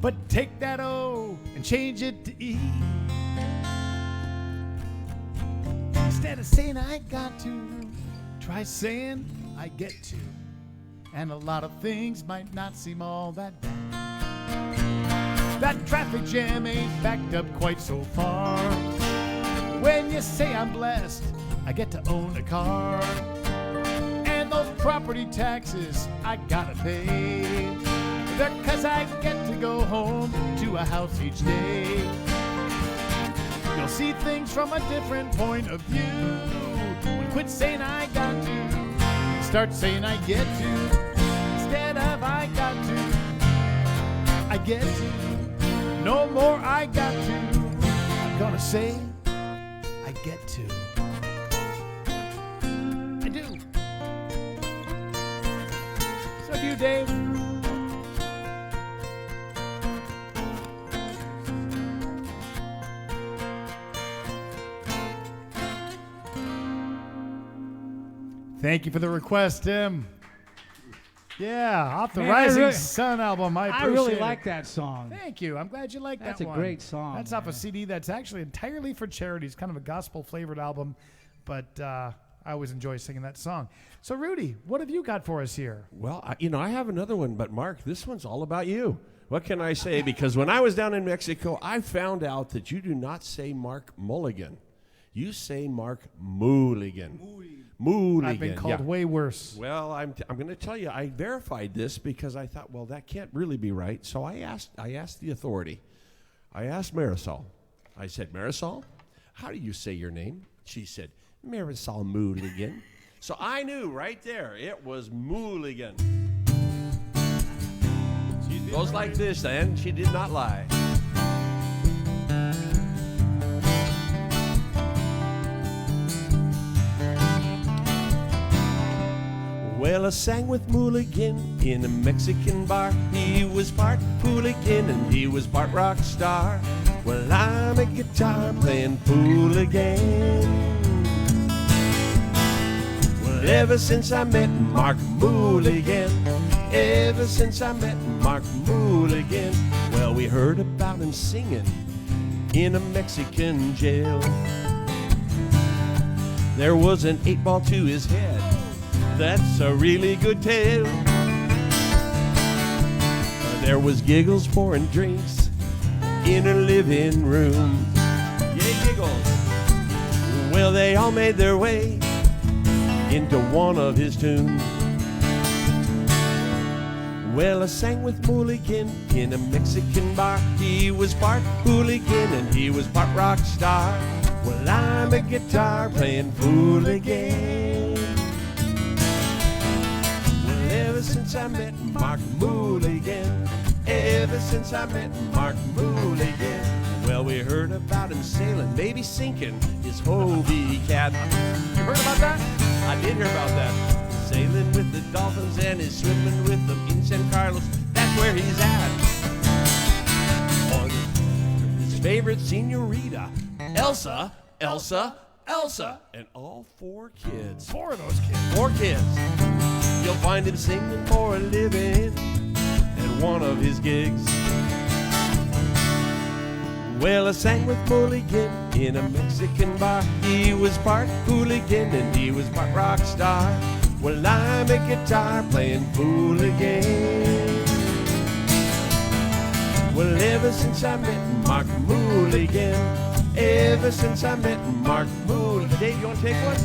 Speaker 1: but take that O and change it to E. Instead of saying I got to, try saying I get to. And a lot of things might not seem all that bad. That traffic jam ain't backed up quite so far. When you say I'm blessed, I get to own a car. And those property taxes I gotta pay. They're 'cause I get to go home to a house each day. You'll see things from a different point of view. When quit saying I got to, and start saying I get to. Instead of I got to, I get to. No more I got to. I'm gonna say I get to. I do. So do you, Dave. Thank you for the request, Tim. Yeah, off the
Speaker 3: Man,
Speaker 1: Rising Sun album. I appreciate
Speaker 3: really
Speaker 1: it.
Speaker 3: like that song.
Speaker 1: Thank you. I'm glad you like
Speaker 3: That's
Speaker 1: that
Speaker 3: a
Speaker 1: one.
Speaker 3: great song,
Speaker 1: That's off a
Speaker 3: man.
Speaker 1: CD that's actually entirely for charity. It's kind of a gospel-flavored album, but I always enjoy singing that song. So, Rudy, what have you got for us here?
Speaker 2: Well, I have another one, but Mark, this one's all about you. What can I say? Because when I was down in Mexico, I found out that you do not say Mark Mulligan. You say Mark Mulligan. Mulligan.
Speaker 1: I've been called
Speaker 2: yeah.
Speaker 1: way worse.
Speaker 2: Well, I'm going to tell you, I verified this because I thought, well, that can't really be right. So I asked the authority. I asked Marisol. I said, Marisol, how do you say your name? She said, Marisol Mulligan. So I knew right there it was Mulligan. Goes like this, and she did not lie. Well, I sang with Mulligan in a Mexican bar. He was part hooligan and he was part rock star. Well, I'm a guitar playing hooligan. Well, ever since I met Mark Mulligan, ever since I met Mark Mulligan, well, we heard about him singing in a Mexican jail. There was an 8-ball to his head. That's a really good tale. There was giggles pouring drinks in a living room. Yeah, giggles. Well, they all made their way into one of his tunes. Well, I sang with Mulligan in a Mexican bar. He was part hooligan and he was part rock star. Well, I'm a guitar playing hooligan. Ever since I met Mark Mulligan, ever since I met Mark Mulligan, well, we heard about him sailing, maybe sinking his Hobie cat.
Speaker 1: You heard about that?
Speaker 2: I did hear about that. Sailing with the dolphins and he's swimming with them in San Carlos. That's where he's at. On his favorite senorita, Elsa, and all 4 kids.
Speaker 1: 4 of those kids.
Speaker 2: 4 kids. You'll find him singing for a living at one of his gigs. Well, I sang with Mulligan in a Mexican bar. He was part hooligan and he was part rock star. Well, I'm a guitar playing hooligan. Well, ever since I met Mark Mulligan, ever since I met Mark Mulligan. Dave, you want to take one?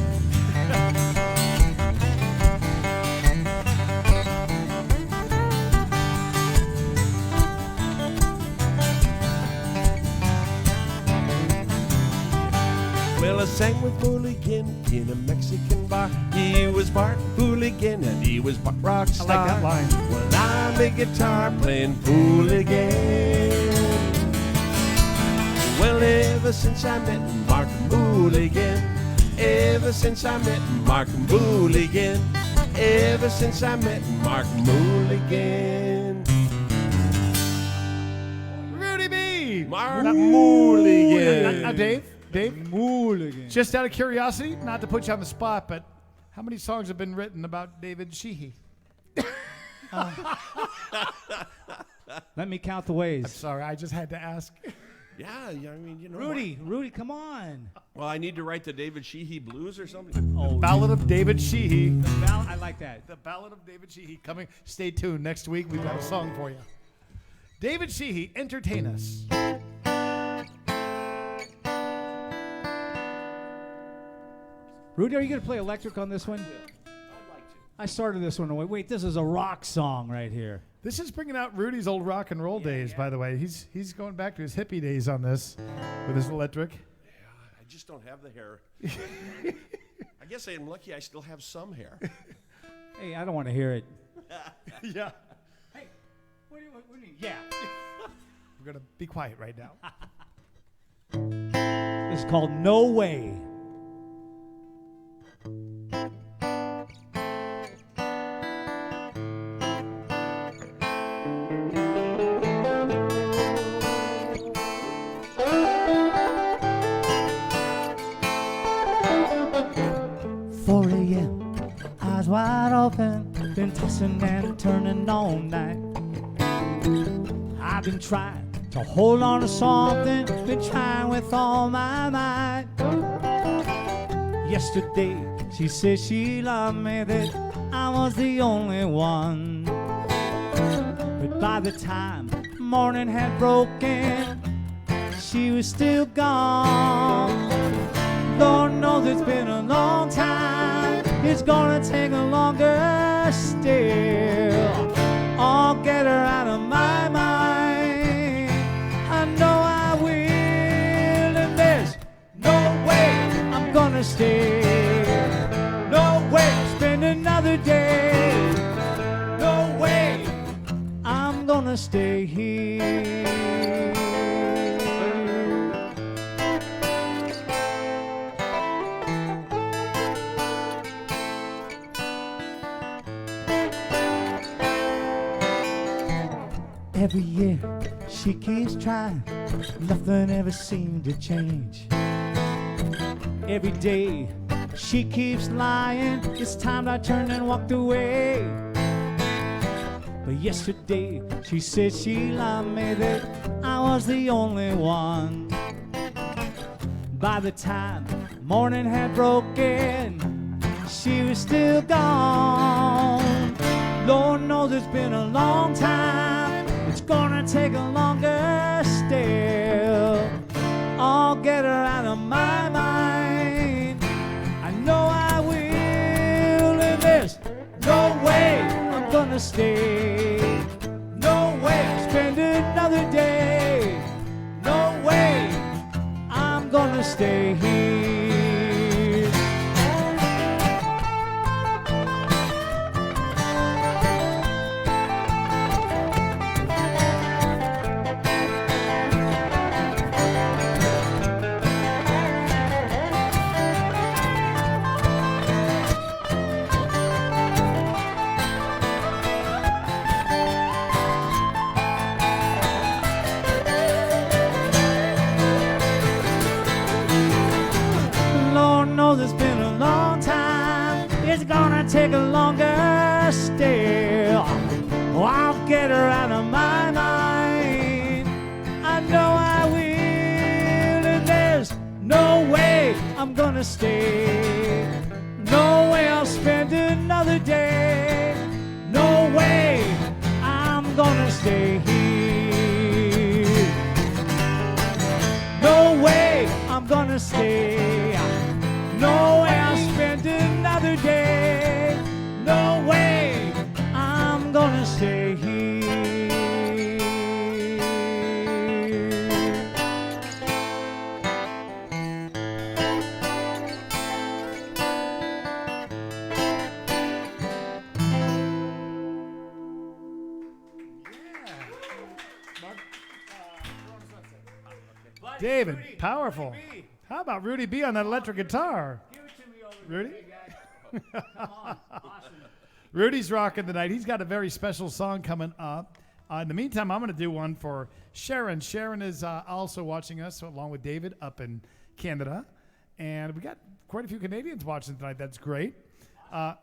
Speaker 2: Well, I sang with Mulligan in a Mexican bar. He was Mark Mulligan and he was rock star.
Speaker 1: I like that line.
Speaker 2: Well, I'm a guitar playing Mulligan. Well, ever since I met Mark Mulligan, ever since I met Mark Mulligan, ever since I met Mark Mulligan.
Speaker 1: Rudy B.
Speaker 2: Mark Mulligan.
Speaker 1: Now, Dave,
Speaker 3: Mulligan.
Speaker 1: just out of curiosity, not to put you on the spot, but how many songs have been written about David Sheehy?
Speaker 3: Let me count the ways.
Speaker 1: Sorry, I just had to ask.
Speaker 2: Yeah, I mean, you know.
Speaker 3: Rudy, come on.
Speaker 2: Well, I need to write the David Sheehy blues or something.
Speaker 3: Oh,
Speaker 1: Ballad of David Sheehy.
Speaker 3: I like that.
Speaker 1: The Ballad of David Sheehy coming. Stay tuned. Next week, we've got a song for you. David Sheehy, entertain us.
Speaker 3: Rudy, are you going to play electric on this one?
Speaker 2: I'd like to.
Speaker 3: I started this one away. Wait, this is a rock song right here.
Speaker 1: This is bringing out Rudy's old rock and roll days, by the way. He's going back to his hippie days on this with his electric.
Speaker 2: I just don't have the hair. I guess I am lucky I still have some hair.
Speaker 3: Hey, I don't want to hear it.
Speaker 1: Yeah.
Speaker 3: Hey, what do you mean? Yeah.
Speaker 1: We're going to be quiet right now.
Speaker 3: This is called No Way. Eyes wide open, been tossing and turning all night. I've been trying to hold on to something, been trying with all my might. Yesterday, she said she loved me, that I was the only one. But by the time morning had broken, she was still gone. Lord knows it's been a long time, it's gonna take a longer still. I'll get her out of my mind, I know I will. And there's no way I'm gonna stay, no way spend another day, no way I'm gonna stay here. Every year she keeps trying, nothing ever seemed to change. Every day she keeps lying, it's time I turned and walked away. But yesterday she said she loved me, that I was the only one. By the time morning had broken, she was still gone. Lord knows it's been a long time, it's gonna take a longer still. I'll get her out of my mind, I know I will. And there's no way I'm gonna stay, no way spend another day, no way I'm gonna stay here. It's been a long time, it's gonna take a longer still. Oh, I'll get her out of my mind, I know I will. And there's no way I'm gonna stay, no way I'll spend another day, no way I'm gonna stay here, no way I'm gonna stay, no way I'll spend another day, no way I'm gonna stay here.
Speaker 1: David, powerful. How about Rudy B on that electric guitar?
Speaker 3: Give it to me over
Speaker 1: Rudy?
Speaker 3: here, big guy. Come on. Awesome.
Speaker 1: Rudy's rocking tonight. He's got a very special song coming up. In the meantime, I'm going to do one for Sharon. Sharon is also watching us along with David up in Canada. And we got quite a few Canadians watching tonight. That's great.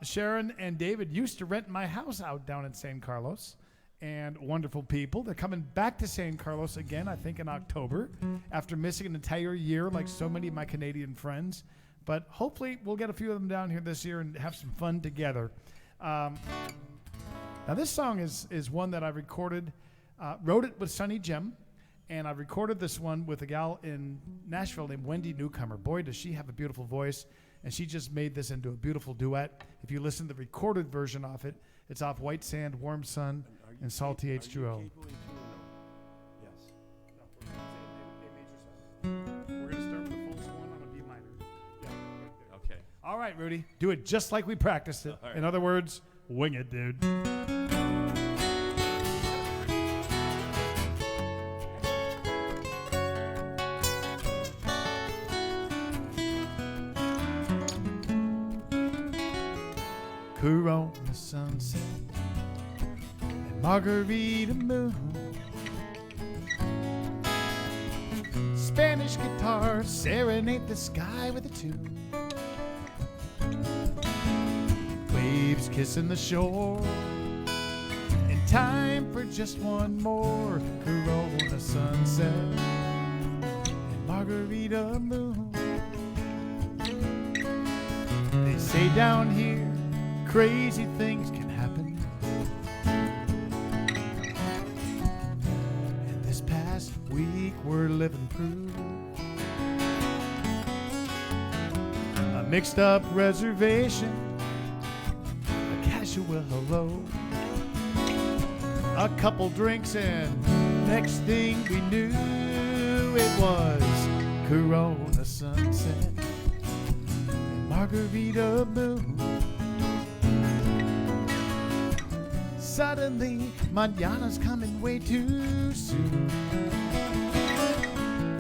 Speaker 1: Sharon and David used to rent my house out down in San Carlos. And wonderful people. They're coming back to San Carlos again, I think, in October, after missing an entire year like so many of my Canadian friends. But hopefully we'll get a few of them down here this year and have some fun together. Now, this song is one that I recorded, wrote it with Sonny Jim, and I recorded this one with a gal in Nashville named Wendy Newcomer. Boy, does she have a beautiful voice, and she just made this into a beautiful duet. If you listen to the recorded version of it, it's off White Sand, Warm Sun, and Salty H2O.
Speaker 4: Yes.
Speaker 1: We're going to start with the full one on a B minor. Yeah,
Speaker 4: Okay.
Speaker 1: all right, Rudy. Do it just like we practiced it.
Speaker 4: All right.
Speaker 1: In other words, wing it, dude. Corona sunset and margarita moon, Spanish guitar serenade the sky with a tune, waves kissing the shore, in time for just one more Corona sunset and margarita moon. They say down here crazy things can happen, and this past week we're living proof. A mixed up reservation, a casual hello, a couple drinks, and next thing we knew it was Corona sunset and margarita moon. Suddenly, mañana's coming way too soon.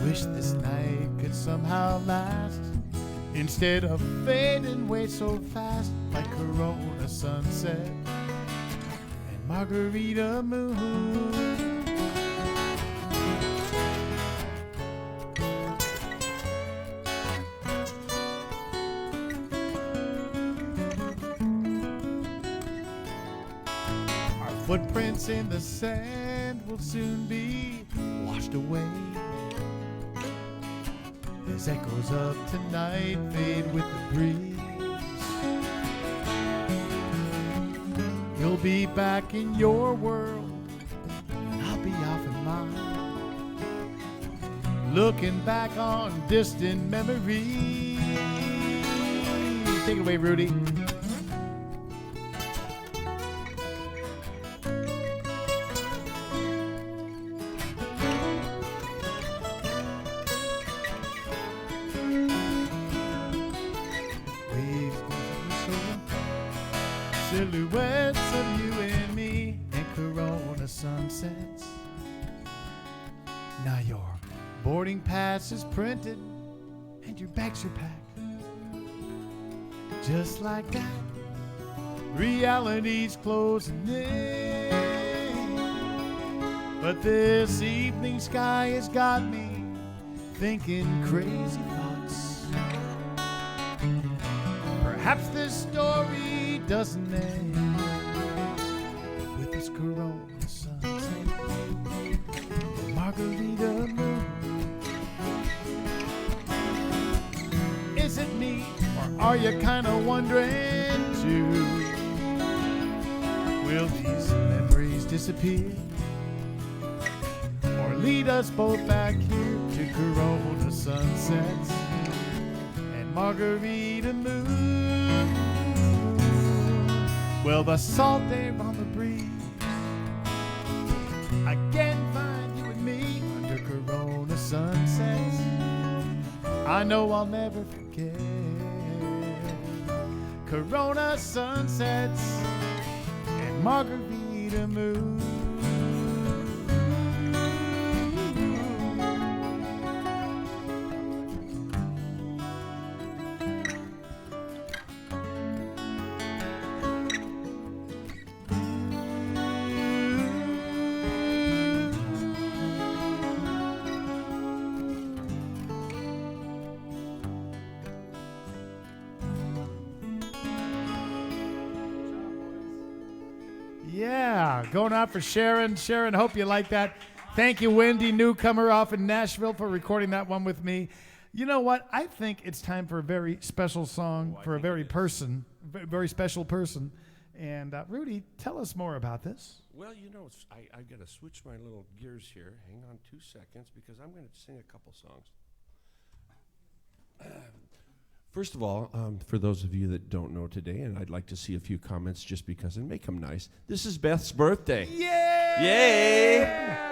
Speaker 1: Wish this night could somehow last, instead of fading way so fast, like Corona sunset and margarita moon. Footprints in the sand will soon be washed away, as echoes of tonight fade with the breeze. You'll be back in your world, and I'll be off in mine, looking back on distant memories. Take it away, Rudy. Silhouettes of you and me and Corona sunsets. Now your boarding pass is printed and your bags are packed. Just like that, reality's closing in. But this evening sky has got me thinking crazy thoughts. Perhaps this story doesn't end with this Corona sunset, margarita moon. Is it me, or are you kind of wondering too? Will these memories disappear, or lead us both back here to Corona sunsets and margarita moon? Well, the salt air on the breeze again find you and me under Corona sunsets. I know I'll never forget Corona sunsets and margarita moon. Yeah, going out for Sharon. Sharon, hope you like that. Thank you, Wendy, newcomer off in Nashville, for recording that one with me. You know what? I think it's time for a very special song for a very special person. And Rudy, tell us more about this.
Speaker 2: Well, you know, I've got to switch my little gears here. Hang on 2 seconds, because I'm going to sing a couple songs. First of all, for those of you that don't know today, and I'd like to see a few comments just because, and make them nice, this is Beth's birthday.
Speaker 1: Yay!
Speaker 2: Yay!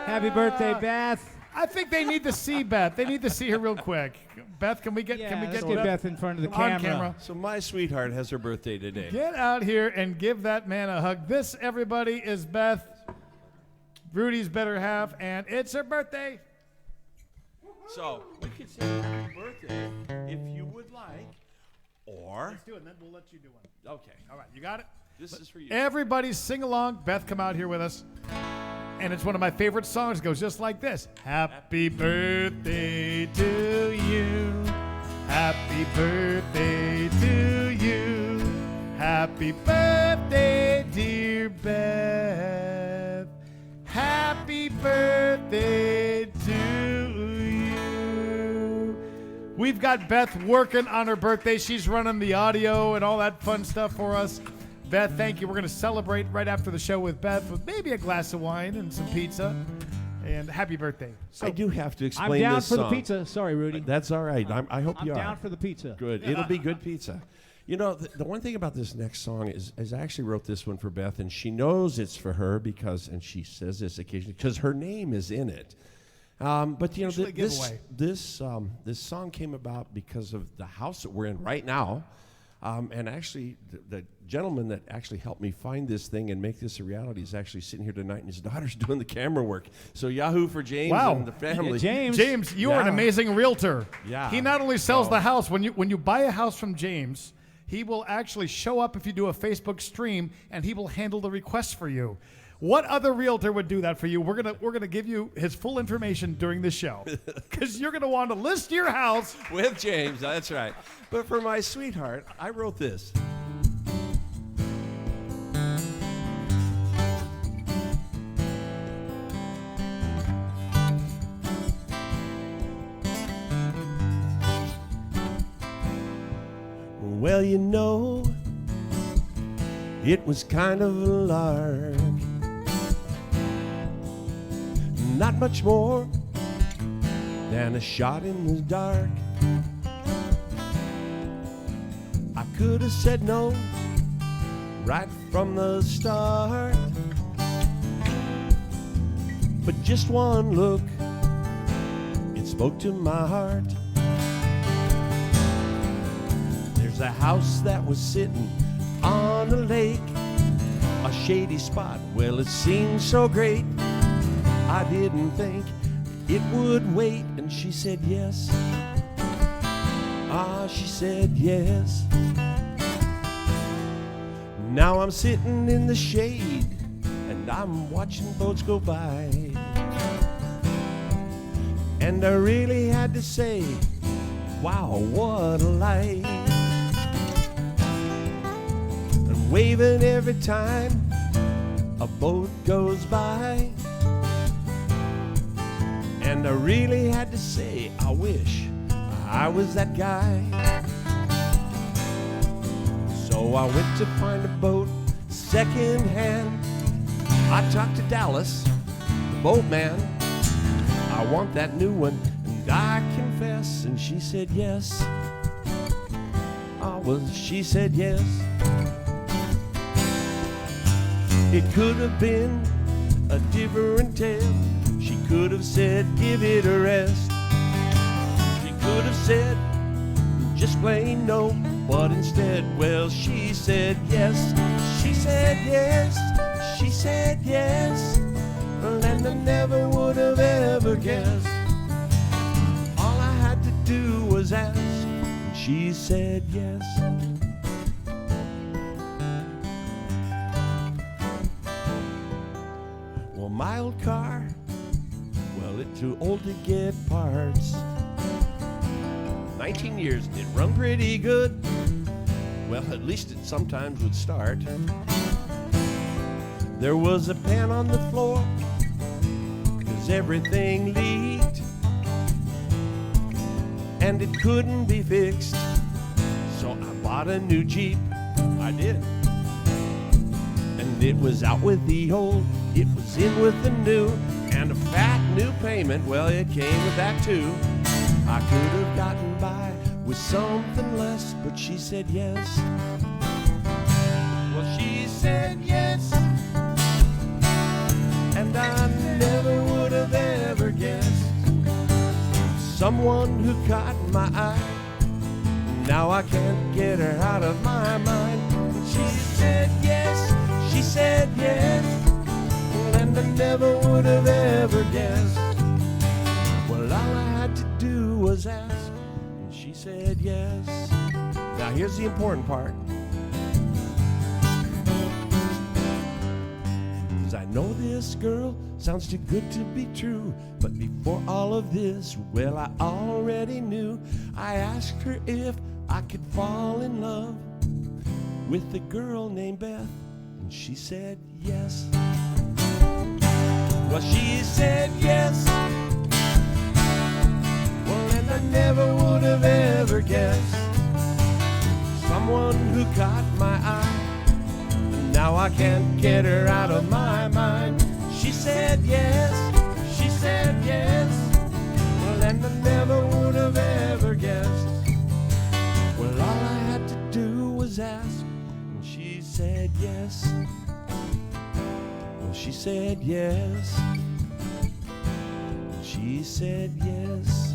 Speaker 3: Happy birthday, Beth.
Speaker 1: I think they need to see Beth. They need to see her real quick. Beth, can we get
Speaker 3: let's get Beth in front of the
Speaker 1: on
Speaker 3: camera.
Speaker 1: camera?
Speaker 2: So my sweetheart has her birthday today.
Speaker 1: Get out here and give that man a hug. This, everybody, is Beth, Rudy's better half, and it's her birthday.
Speaker 2: So we could sing happy birthday if you would like, or...
Speaker 1: Let's do it, and then we'll let you do one.
Speaker 2: Okay.
Speaker 1: All right, you got it?
Speaker 2: This is for you.
Speaker 1: Everybody sing along. Beth, come out here with us. And it's one of my favorite songs. It goes just like this. Happy birthday to you. Happy birthday to you. Happy birthday, dear Beth. Happy birthday to you. We've got Beth working on her birthday. She's running the audio and all that fun stuff for us. Beth, thank you. We're going to celebrate right after the show with Beth with maybe a glass of wine and some pizza. And happy birthday.
Speaker 2: So I do have to explain
Speaker 3: I'm down
Speaker 2: this
Speaker 3: for
Speaker 2: song.
Speaker 3: the pizza. Sorry, Rudy.
Speaker 2: That's all right. I hope you are.
Speaker 3: I'm down for the pizza.
Speaker 2: Good. It'll be good pizza. You know, the one thing about this next song is I actually wrote this one for Beth, and she knows it's for her because, and she says this occasionally, because her name is in it. But you know, this song came about because of the house that we're in right now. And actually, the gentleman that actually helped me find this thing and make this a reality is actually sitting here tonight, and his daughter's doing the camera work. So Yahoo for James and the family.
Speaker 3: James,
Speaker 1: you are an amazing realtor.
Speaker 2: Yeah.
Speaker 1: He not only sells the house, when you buy a house from James, he will actually show up if you do a Facebook stream, and he will handle the requests for you. What other realtor would do that for you? We're gonna give you his full information during the show, because you're gonna want to list your house
Speaker 2: with James. That's right. But for my sweetheart, I wrote this. Well, you know, it was kind of a lark. Not much more than a shot in the dark. I could have said no right from the start, but just one look, it spoke to my heart. There's a house that was sitting on a lake, a shady spot. Well, it seemed so great, I didn't think it would wait, and she said yes. She said yes. Now I'm sitting in the shade, and I'm watching boats go by. And I really had to say, wow, what a light. And waving every time a boat goes by. And I really had to say, I wish I was that guy. So I went to find a boat second hand. I talked to Dallas, the boatman. I want that new one, and I confess. And she said yes. She said yes. It could have been a different tale. She could have said, give it a rest. She could have said, just plain no. But instead, well, she said yes. She said yes. She said yes. And I never would have ever guessed. All I had to do was ask, and she said yes. Well, my old car, well, it's too old to get parts. 19 years, it run pretty good. Well, at least it sometimes would start. There was a pan on the floor, 'cause everything leaked, and it couldn't be fixed. So I bought a new Jeep. I did. And it was out with the old, it was in with the new, and a fat new payment, well, it came with that too. I could have gotten by with something less, but she said yes. Well, she said yes, and I never would have ever guessed. Someone who caught my eye, now I can't get her out of my mind. She said yes, she said yes, and I never would have ever guessed. Well, all I had to do was ask, and she said yes. Now here's the important part. 'Cause I know this girl sounds too good to be true, but before all of this, well, I already knew. I asked her if I could fall in love with a girl named Beth, and she said yes. Well, she said yes. Well, and I never would have ever guessed. Someone who caught my eye, and now I can't get her out of my mind. She said yes, she said yes. Well, and I never would have ever guessed. Well, all I had to do was ask, and she said yes. Well, she said yes. She said yes.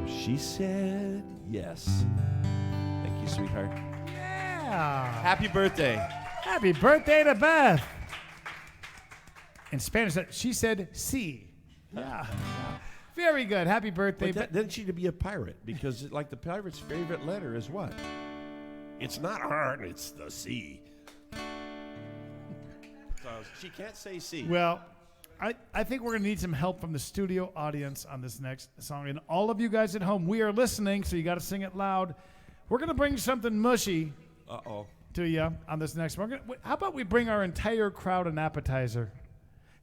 Speaker 2: She said yes. Thank you, sweetheart.
Speaker 1: Yeah.
Speaker 2: Happy birthday.
Speaker 1: Happy birthday to Beth. In Spanish, she said sí. Yeah. Very good. Happy birthday.
Speaker 2: But then she'd be a pirate, because like the pirate's favorite letter is what? It's not R, it's the C. So she can't say C.
Speaker 1: Well, I think we're going to need some help from the studio audience on this next song. And all of you guys at home, we are listening, so you got to sing it loud. We're going to bring something mushy to you on this next one. How about we bring our entire crowd an appetizer?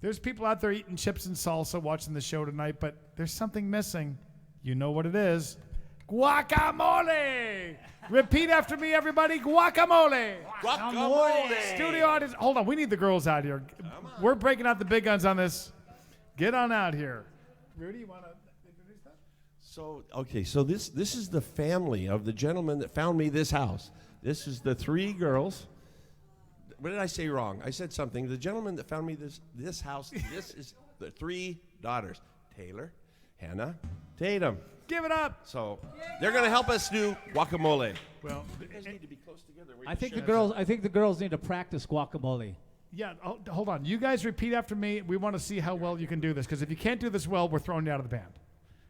Speaker 1: There's people out there eating chips and salsa watching the show tonight, but there's something missing. You know what it is. Guacamole! Repeat after me, everybody. Guacamole!
Speaker 2: Guacamole!
Speaker 1: Studio audience. Hold on. We need the girls out here. We're breaking out the big guns on this. Get on out here. Rudy, you want to introduce that?
Speaker 2: So this is the family of the gentleman that found me this house. This is the three girls. What did I say wrong? I said something. The gentleman that found me this house, this is the three daughters. Taylor, Hannah, Tatum.
Speaker 1: Give it up.
Speaker 2: So they're going to help us do guacamole.
Speaker 1: Well,
Speaker 2: You guys need to be close together.
Speaker 3: I think the girls need to practice guacamole.
Speaker 1: yeah, hold on. You guys repeat after me. We want to see how well you can do this, because if you can't do this well, we're throwing you out of the band.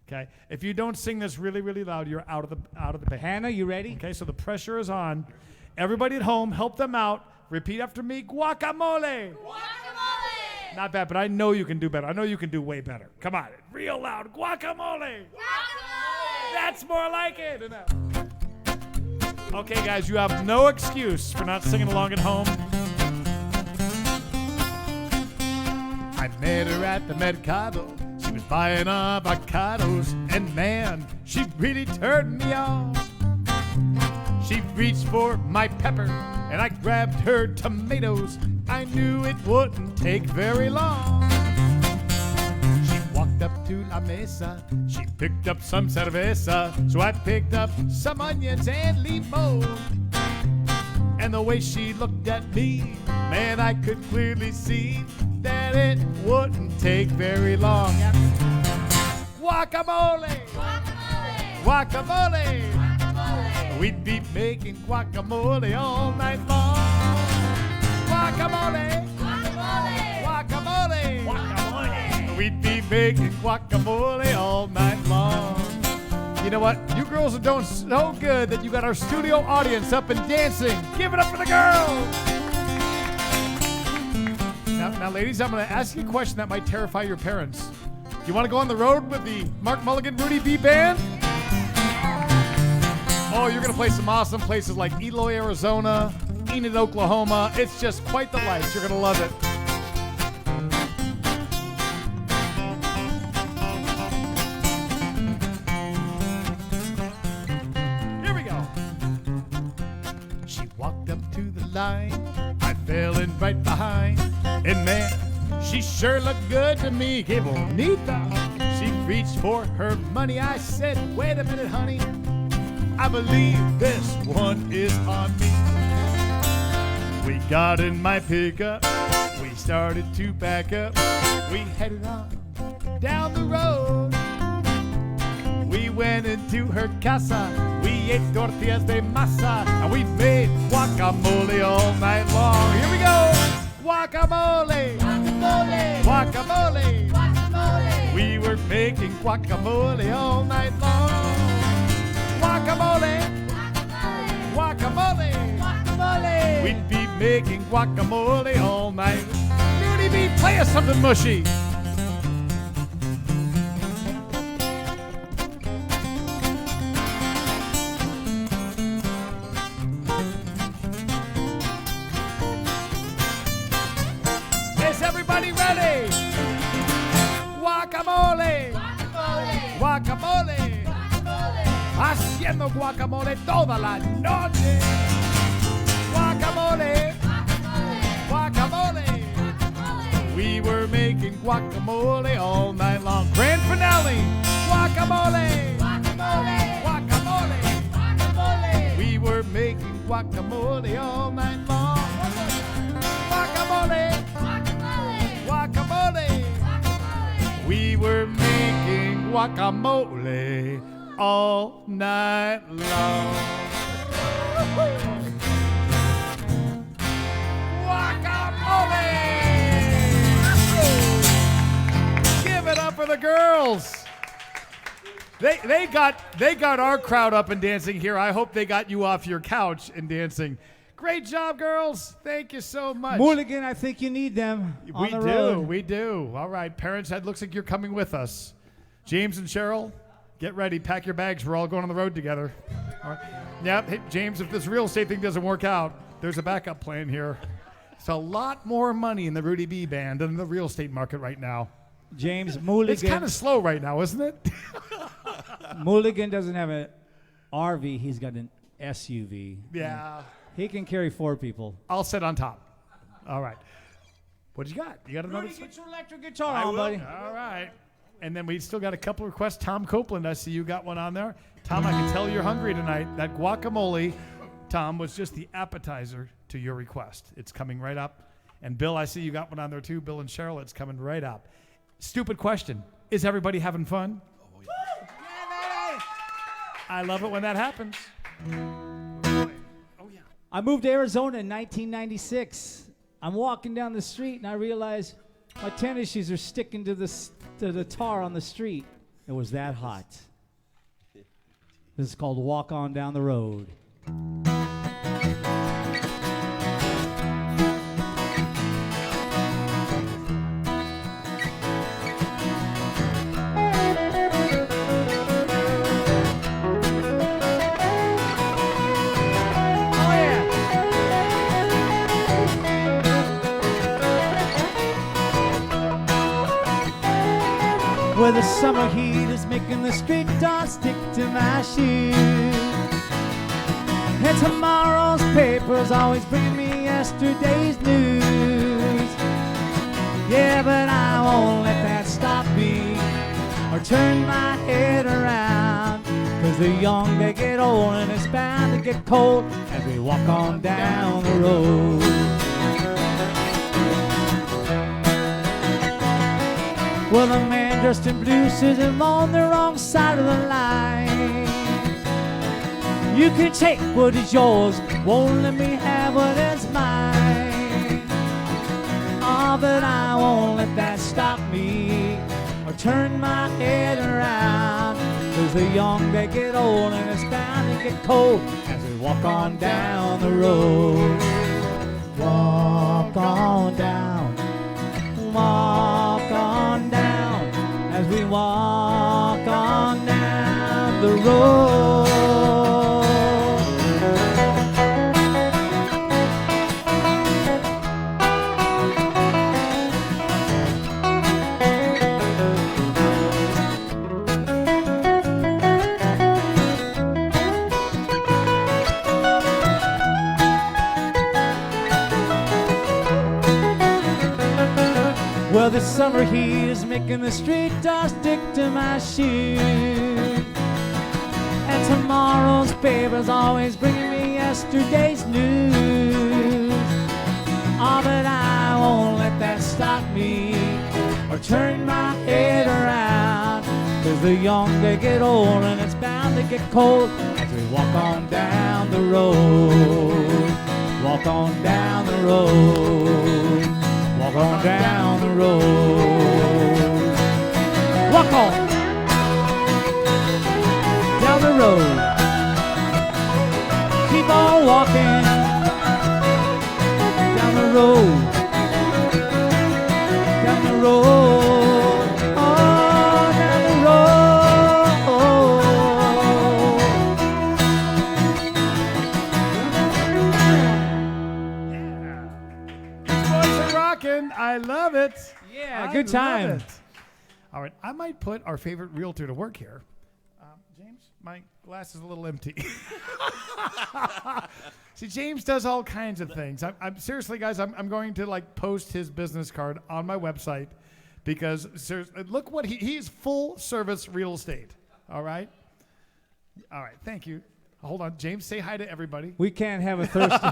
Speaker 1: Okay? If you don't sing this really, really loud, you're out of the band.
Speaker 3: Hannah, you ready?
Speaker 1: Okay, so the pressure is on. Everybody at home, help them out. Repeat after me. Guacamole.
Speaker 5: Guacamole!
Speaker 1: Not bad, but I know you can do better. I know you can do way better. Come on. Real loud. Guacamole.
Speaker 5: Guacamole!
Speaker 1: That's more like it. Okay, guys, you have no excuse for not singing along at home. I met her at the Mercado. She was buying avocados, and man, she really turned me on. She reached for my pepper, and I grabbed her tomatoes. I knew it wouldn't take very long. She walked up to la mesa. She picked up some cerveza. So I picked up some onions and limon. And the way she looked at me, man, I could clearly see that it wouldn't take very long. Guacamole!
Speaker 5: Guacamole!
Speaker 1: Guacamole!
Speaker 5: Guacamole!
Speaker 1: We'd be making guacamole all night long. Guacamole!
Speaker 5: Guacamole!
Speaker 1: Guacamole!
Speaker 5: Guacamole!
Speaker 1: We'd be making guacamole all night long. You know what? You girls are doing so good that you got our studio audience up and dancing. Give it up for the girls! Now, ladies, I'm going to ask you a question that might terrify your parents. Do you want to go on the road with the Mark Mulligan, Rudy B band? Oh, you're going to play some awesome places like Eloy, Arizona, Enid, Oklahoma. It's just quite the life. You're going to love it. Here we go. She walked up to the line. I fell in right behind. And man, she sure looked good to me. Que bonita. She reached for her money. I said, wait a minute, honey. I believe this one is on me. We got in my pickup. We started to back up. We headed on down the road. We went into her casa. We ate tortillas de masa. And we made guacamole all night long. Here we go. Guacamole.
Speaker 5: Guacamole.
Speaker 1: Guacamole.
Speaker 5: Guacamole.
Speaker 1: We were making guacamole all night long. Guacamole.
Speaker 5: Guacamole.
Speaker 1: Guacamole.
Speaker 5: Guacamole.
Speaker 1: We'd be making guacamole all night. Rudy B, play us something mushy. Is everybody ready? Guacamole.
Speaker 5: Guacamole.
Speaker 1: Guacamole.
Speaker 5: Guacamole.
Speaker 1: Haciendo guacamole toda la noche. Guacamole.
Speaker 5: Guacamole.
Speaker 1: Guacamole.
Speaker 5: Guacamole.
Speaker 1: We were making guacamole all night long. Grand finale. Guacamole.
Speaker 5: Guacamole.
Speaker 1: Guacamole.
Speaker 5: Guacamole.
Speaker 1: We were making guacamole all night long. Guacamole.
Speaker 5: Guacamole.
Speaker 1: Guacamole.
Speaker 5: Guacamole.
Speaker 1: We were making guacamole all night long. Guacamole! Give it up for the girls. They got our crowd up and dancing here. I hope they got you off your couch and dancing. Great job, girls. Thank you so much.
Speaker 3: Mulligan, I think you need them on
Speaker 1: We
Speaker 3: the
Speaker 1: do.
Speaker 3: road.
Speaker 1: We do. All right, parents, it looks like you're coming with us. James and Cheryl, get ready. Pack your bags. We're all going on the road together. All right. Yep. Hey, James, if this real estate thing doesn't work out, there's a backup plan here. It's a lot more money in the Rudy B band than in the real estate market right now.
Speaker 3: James
Speaker 1: It's
Speaker 3: Mulligan.
Speaker 1: kind of slow right now, isn't it?
Speaker 3: Mulligan doesn't have an RV. He's got an SUV.
Speaker 1: Yeah.
Speaker 3: He can carry 4 people.
Speaker 1: I'll sit on top. All right. What you got? You got another?
Speaker 3: Rudy, get your electric guitar
Speaker 4: I
Speaker 3: on,
Speaker 4: will.
Speaker 3: buddy.
Speaker 1: All right. And then we still got a couple requests. Tom Copeland, I see you got one on there. Tom, I can tell you're hungry tonight. That guacamole, Tom, was just the appetizer to your request. It's coming right up. And Bill, I see you got one on there too. Bill and Cheryl, it's coming right up. Stupid question. Is everybody having fun? I love it when that happens. Oh, yeah.
Speaker 3: I moved to Arizona in 1996. I'm walking down the street and I realize my tennis shoes are sticking to the tar on the street. It was that hot. This is called Walk On Down the Road. Where the summer heat is making the street dust stick to my shoes. And tomorrow's papers always bring me yesterday's news. Yeah, but I won't let that stop me or turn my head around. 'Cause the young, they get old and it's bound to get cold as we walk on down the road. Well, the man dressed in blue says I'm on the wrong side of the line. You can take what is yours, won't let me have what is mine. Oh, but I won't let that stop me or turn my head around. 'Cause the young, they get old and it's bound to get cold as we walk on down the road. Walk on down. Walk on down as we walk on down the road. summer heat is making the street dust stick to my shoes. And tomorrow's paper's always bringing me yesterday's news. Oh, but I won't let that stop me or turn my head around. 'Cause the young they get old and it's bound to get cold as we walk on down the road. Walk on down the road. Walk on down the road. Walk on down the road. Keep on walking down the road. Down the road. Oh, down the
Speaker 1: These boys are rocking. I love it.
Speaker 3: Yeah,
Speaker 1: I
Speaker 3: good time.
Speaker 1: love it. All right, I might put our favorite realtor to work here. James, my glass is a little empty. See, James does all kinds of things. I'm seriously, guys, I'm going to like post his business card on my website because look what he's full service real estate. All right. All right. Thank you. Hold on, James. Say hi to everybody.
Speaker 3: We can't have a thirsty.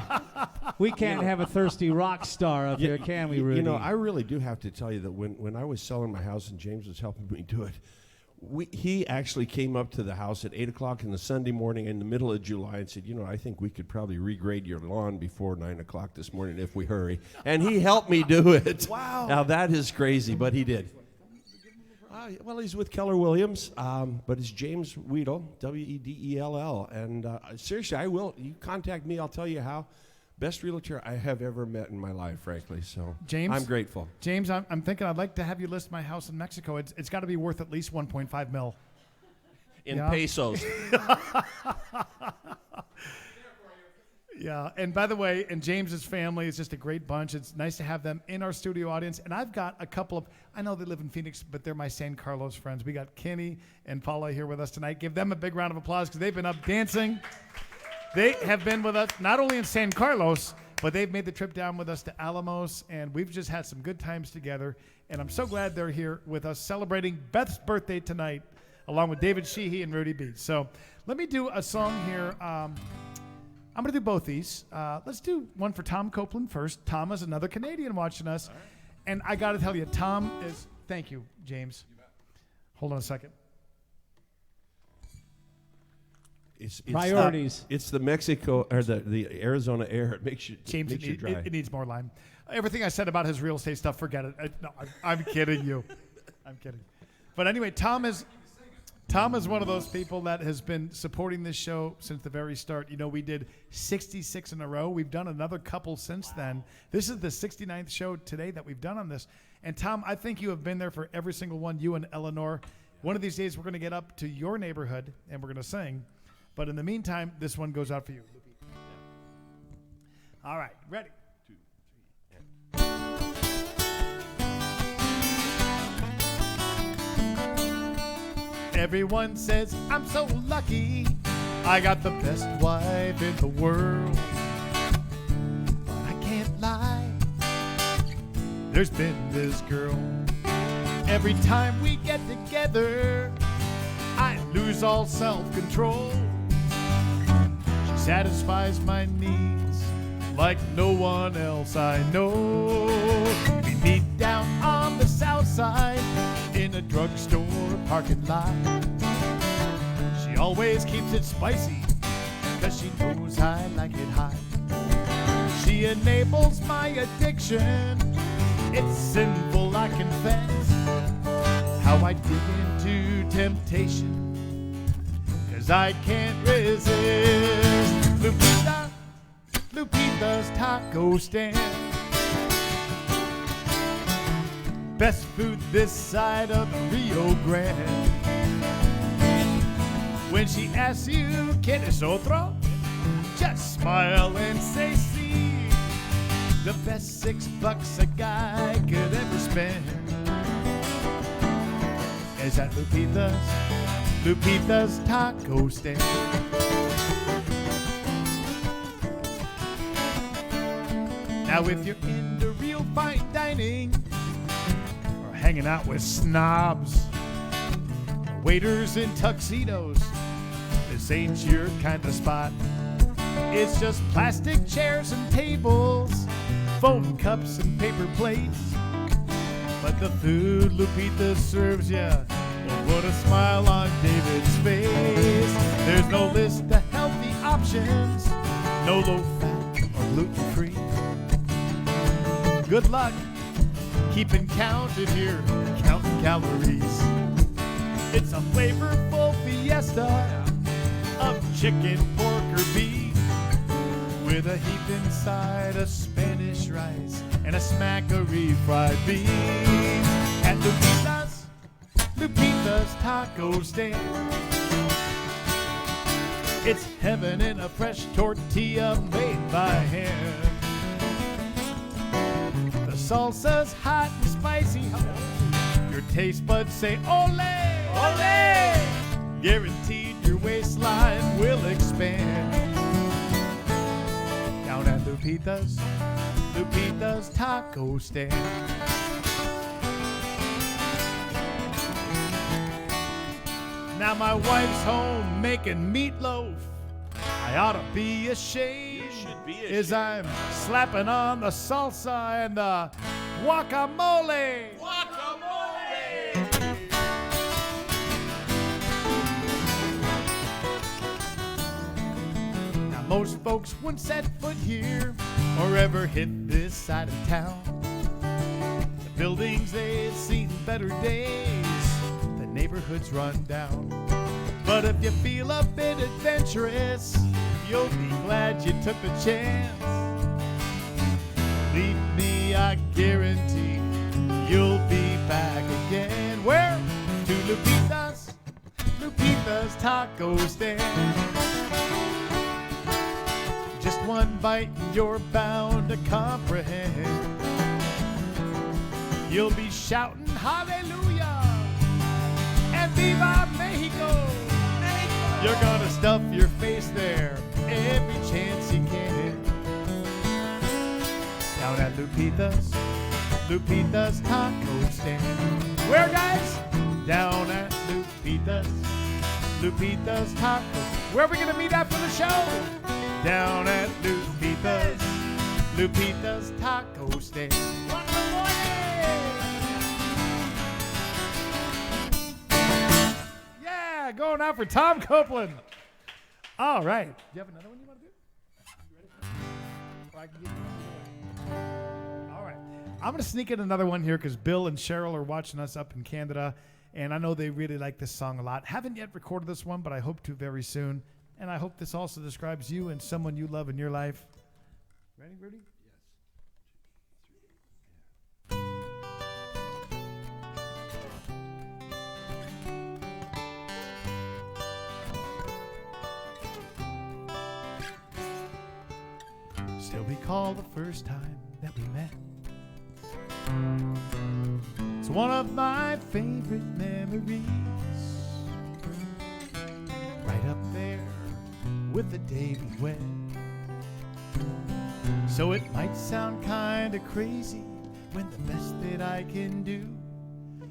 Speaker 3: We can't have a thirsty rock star up here, can we, Rudy?
Speaker 2: You know, I really do have to tell you that when I was selling my house and James was helping me do it, he actually came up to the house at 8 o'clock in the Sunday morning in the middle of July and said, you know, I think we could probably regrade your lawn before 9 o'clock this morning if we hurry. And he helped me do it.
Speaker 1: Wow.
Speaker 2: Now, that is crazy, but he did. Well, he's with Keller Williams, but it's James Wedell, Wedell. And seriously, I will. You contact me, I'll tell you how. Best realtor I have ever met in my life, frankly. So
Speaker 1: James,
Speaker 2: I'm grateful.
Speaker 1: James, I'm thinking I'd like to have you list my house in Mexico. It's got to be worth at least 1.5 mil.
Speaker 2: In
Speaker 1: Yeah.
Speaker 2: pesos.
Speaker 1: Yeah, and by the way, and James's family is just a great bunch. It's nice to have them in our studio audience. And I've got a couple of, I know they live in Phoenix, but they're my San Carlos friends. We got Kenny and Paula here with us tonight. Give them a big round of applause because they've been up dancing. They have been with us not only in San Carlos, but they've made the trip down with us to Alamos, and we've just had some good times together. And I'm so glad they're here with us celebrating Beth's birthday tonight, along with David Sheehy and Rudy B. So let me do a song here. I'm going to do both these. Let's do one for Tom Copeland first. Tom is another Canadian watching us. Right. And I got to tell you, Tom is, thank you, James. Hold on a second.
Speaker 2: It's
Speaker 3: Priorities.
Speaker 2: It's the Mexico or the Arizona air. It makes you
Speaker 1: James,
Speaker 2: makes you dry.
Speaker 1: It needs more lime. Everything I said about his real estate stuff, forget it. No, I'm kidding you. I'm kidding. But anyway, Tom is one of those people that has been supporting this show since the very start. You know, we did 66 in a row. We've done another couple since then. This is the 69th show today that we've done on this. And Tom, I think you have been there for every single one, you and Eleanor. One of these days, we're going to get up to your neighborhood, and we're going to sing. But in the meantime, this one goes out for you. All right, ready? 2, 3. Everyone says I'm so lucky. I got the best wife in the world. But I can't lie. There's been this girl. Every time we get together, I lose all self-control. She satisfies my needs like no one else I know. We meet down on the south side in a drugstore parking lot. She always keeps it spicy, 'cause she knows I like it hot. She enables my addiction. It's sinful, I confess, how I dig into temptation, 'cause I can't resist. Lupita's taco stand. Best food this side of the Rio Grande. When she asks you, ¿quieres otro? Just smile and say, sí. The best $6 a guy could ever spend is at Lupita's taco stand. Now if you're into real fine dining, or hanging out with snobs, waiters in tuxedos. This ain't your kind of spot. It's just plastic chairs and tables, foam cups and paper plates. But the food Lupita serves ya will put a smile on David's face. There's no list of healthy options, no low fat or gluten free. Good luck keeping count in here, counting calories. It's a flavorful fiesta of chicken, pork, or beef, with a heap inside of Spanish rice and a smack of refried beef. At Lupita's taco stand, it's heaven in a fresh tortilla made by hand. The salsa's hot and spicy. Your taste buds say ole, ole. Guaranteed your waistline will expand. Down at Lupita's taco stand. Now my wife's home making meatloaf. I ought to be ashamed.
Speaker 4: You should be ashamed.
Speaker 1: As I'm slapping on the salsa and the guacamole. Now most folks wouldn't set foot here or ever hit this side of town. The buildings, they've seen better days. The neighborhood's run down. But if you feel a bit adventurous, you'll be glad you took the chance. Believe me, I guarantee you'll be back again. Where? To Lupita's taco stand. Just one bite and you're bound to comprehend. You'll be shouting hallelujah and viva Mexico. You're gonna stuff your face there every chance you can. Down at Lupita's taco stand. Where, guys? Down at Lupita's taco. Where are we gonna meet after the show? Down at Lupita's taco stand. Yeah, going out for Tom Copeland. All right. Do you have another one you want to do? You ready for it? Or I can give you one? All right. I'm going to sneak in another one here because Bill and Cheryl are watching us up in Canada, and I know they really like this song a lot. Haven't yet recorded this one, but I hope to very soon. And I hope this also describes you and someone you love in your life. Ready, Rudy? Still recall the first time that we met. It's one of my favorite memories. Right up there with the day we wed. So it might sound kinda crazy when the best that I can do,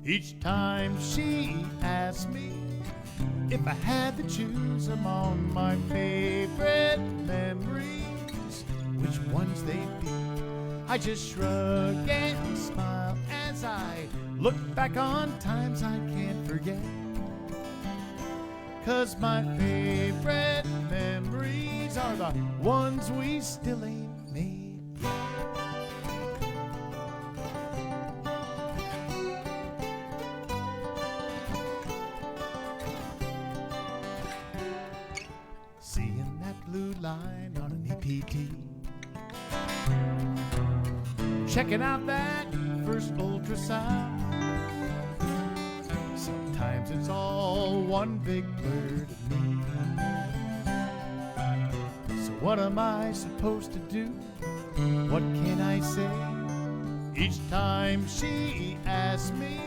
Speaker 1: each time she asks me if I had to choose among my favorite memories, which ones they'd be, I just shrug and smile as I look back on times I can't forget. 'Cause my favorite memories are the ones we still ain't made yet. Seeing that blue line on an EPT, checking out that first ultrasound. Sometimes it's all one big blur to me. So what am I supposed to do? What can I say? Each time she asks me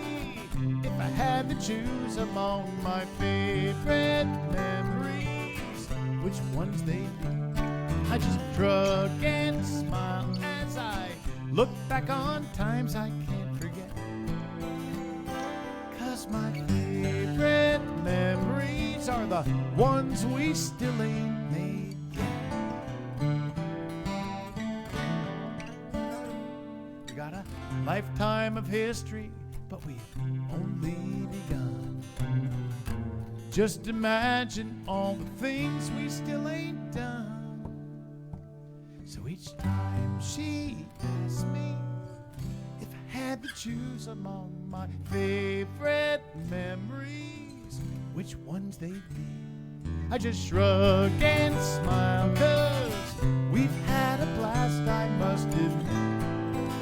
Speaker 1: if I had to choose among my favorite memories, which ones they'd be, I just shrug and smile as I look back on times I can't forget. 'cause my favorite memories are the ones we still ain't made yet. We got a lifetime of history, but we've only begun. Just imagine all the things we still ain't done. So each time she asks me if I had to choose among my favorite memories, which ones they'd be, I just shrug and smile, 'cause we've had a blast, I must admit.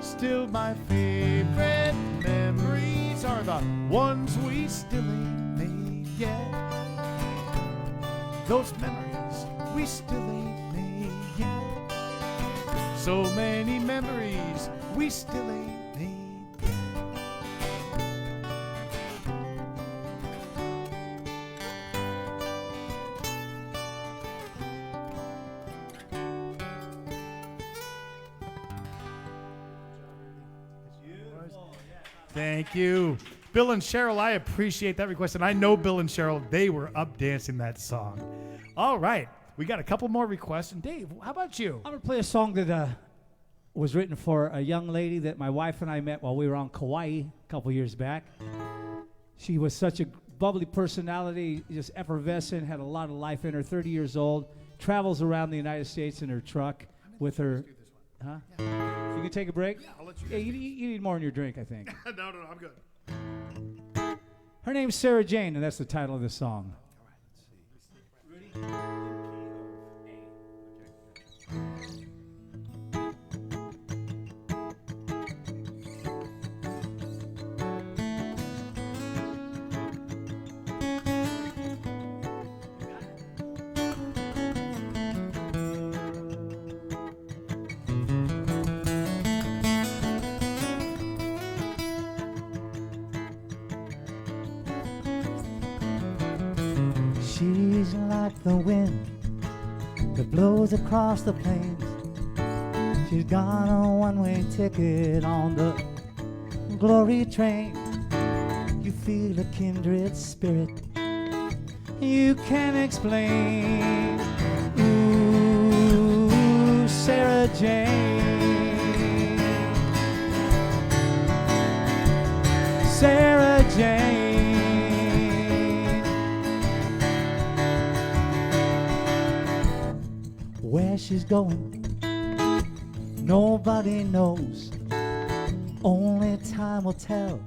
Speaker 1: Still my favorite memories are the ones we still ain't made yet. Those memories we still ain't made yet. So many memories we still ain't made yet. Thank you. Bill and Cheryl, I appreciate that request. And I know Bill and Cheryl, they were up dancing that song. All right. We got a couple more requests. And Dave, how about you?
Speaker 3: I'm going to play a song that was written for a young lady that my wife and I met while we were on Kauai a couple years back. She was such a bubbly personality, just effervescent, had a lot of life in her, 30 years old, travels around the United States in her truck with her. Huh? You can take a break?
Speaker 1: Yeah, I'll let you
Speaker 3: Yeah, you need more in your drink, I think.
Speaker 1: No, I'm good.
Speaker 3: Her name's Sarah Jane, and that's the title of the song. She's like the wind that blows across the plains. She's got a one-way ticket on the glory train. You feel a kindred spirit you can't explain. Ooh, Sarah Jane, Sarah Jane. Where she's going, nobody knows. Only time will tell.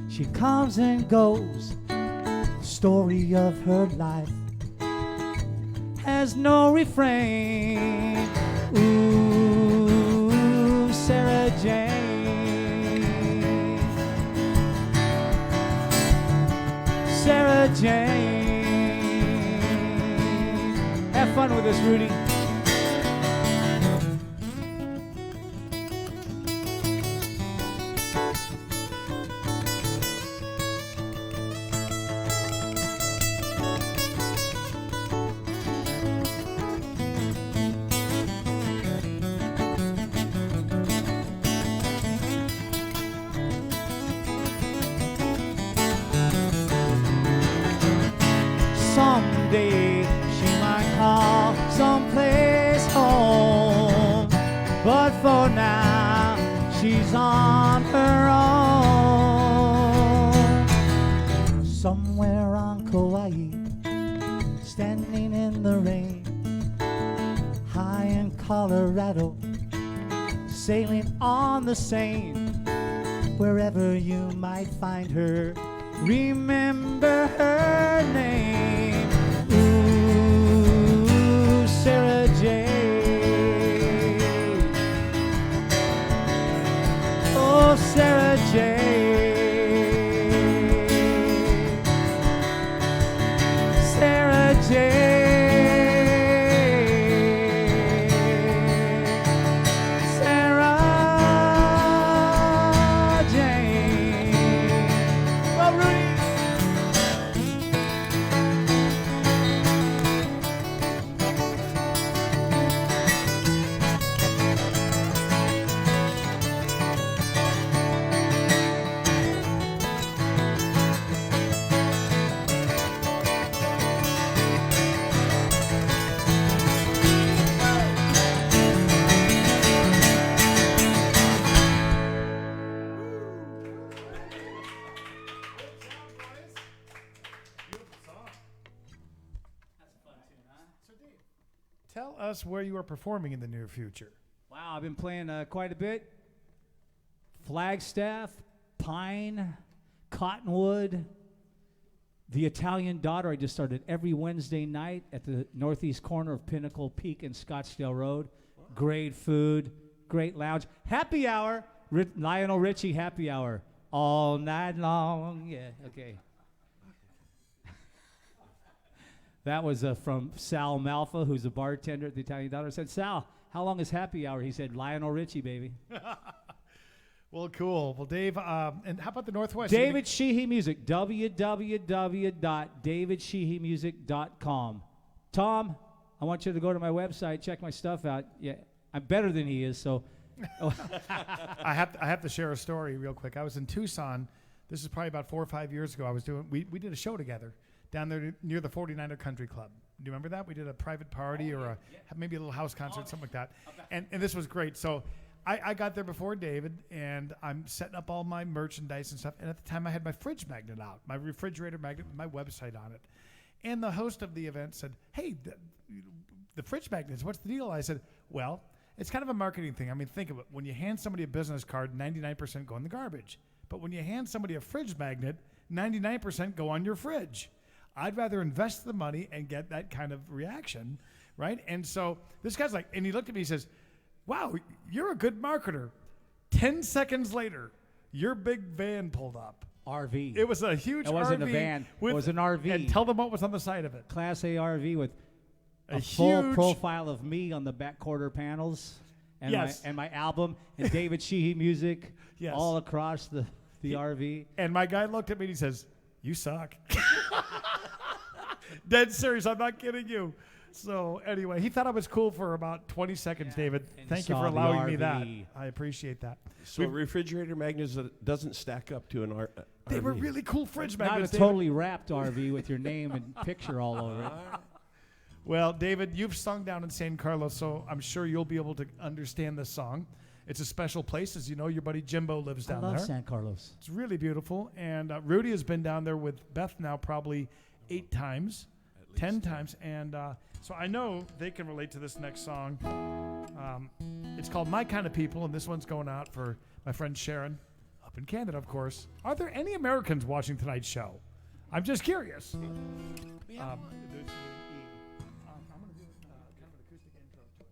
Speaker 3: She comes and goes. The story of her life has no refrain. Ooh, Sarah Jane, Sarah Jane. Have fun with us, Rudy. Someday she might call someplace home, but for now she's on her own. Somewhere on Kauai, standing in the rain, high in Colorado, sailing on the Seine. Wherever you might find her, remember her name. Ooh, Sarah Jane. Oh, Sarah Jane. Sarah Jane. Sarah Jane. Oh, Rudy.
Speaker 1: Tell us where you are performing in the near future.
Speaker 3: Wow, I've been playing quite a bit. Flagstaff, Pine, Cottonwood, the Italian Daughter. I just started every Wednesday night at the northeast corner of Pinnacle Peak and Scottsdale Road. Great food, great lounge. Happy hour, Lionel Richie happy hour. All night long. Yeah, okay. That was from Sal Malfa, who's a bartender at the Italian Daughter. I said, Sal, how long is happy hour? He said, Lionel Richie, baby.
Speaker 1: Well, cool. Well, Dave, and how about the Northwest?
Speaker 3: David Sheehy Music, www.davidsheehymusic.com. Tom, I want you to go to my website, check my stuff out. Yeah, I'm better than he is, so.
Speaker 1: I have to share a story real quick. I was in Tucson. This is probably about 4 or 5 years ago. We did a show together down there near the 49er Country Club. Do you remember that? We did a private party maybe a little house concert, something like that. Okay. And this was great. So I got there before David, and I'm setting up all my merchandise and stuff. And at the time, I had my fridge magnet out, my refrigerator magnet with my website on it. And the host of the event said, hey, the fridge magnets, what's the deal? I said, well, it's kind of a marketing thing. I mean, think of it. When you hand somebody a business card, 99% go in the garbage. But when you hand somebody a fridge magnet, 99% go on your fridge. I'd rather invest the money and get that kind of reaction, right? And so this guy's like, and he looked at me, he says, wow, you're a good marketer. 10 seconds later, your big van pulled up.
Speaker 3: RV.
Speaker 1: It was a huge RV.
Speaker 3: It wasn't a van. It was an RV.
Speaker 1: And tell them what was on the side of it.
Speaker 3: Class A RV with a
Speaker 1: huge
Speaker 3: full profile of me on the back quarter panels. And,
Speaker 1: yes.
Speaker 3: my album and David Sheehy Music
Speaker 1: yes.
Speaker 3: all across the RV.
Speaker 1: And my guy looked at me and he says, you suck. Dead serious. I'm not kidding you. So anyway, he thought I was cool for about 20 seconds, David. Thank you for allowing me that. I appreciate that.
Speaker 2: So refrigerator magnets doesn't stack up to an RV.
Speaker 1: They were really cool fridge
Speaker 3: Not
Speaker 1: magnets.
Speaker 3: a totally wrapped RV with your name and picture all over it.
Speaker 1: Well, David, you've sung down in San Carlos, so I'm sure you'll be able to understand this song. It's a special place. As you know, your buddy Jimbo lives down there.
Speaker 3: I love San Carlos.
Speaker 1: It's really beautiful. And Rudy has been down there with Beth now probably 8 times, 10 times. And so I know they can relate to this next song. It's called My Kind of People, and this one's going out for my friend Sharon up in Canada, of course. Are there any Americans watching tonight's show? I'm just curious. We have one. I'm going to do kind of an acoustic intro to it.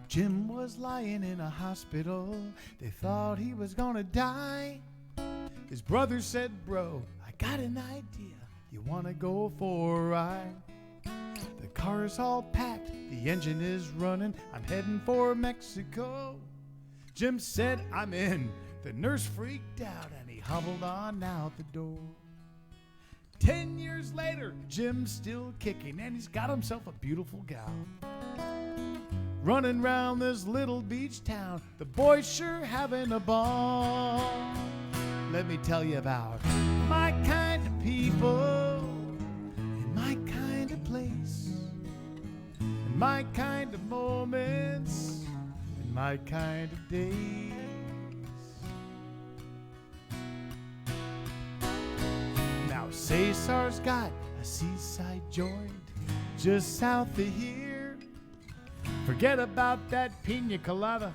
Speaker 1: Jim was lying in a hospital. They thought he was gonna die. His brother said, bro, I got an idea. You wanna go for a ride? The car's all packed, the engine is running. I'm heading for Mexico. Jim said, I'm in. The nurse freaked out and he hobbled on out the door. 10 years later, Jim's still kicking and he's got himself a beautiful gal. Running round this little beach town, the boys sure having a ball. Let me tell you about my kind of people, in my kind of place, in my kind of moments, in my kind of days. Now Cesar's got a seaside joint just south of here. Forget about that pina colada,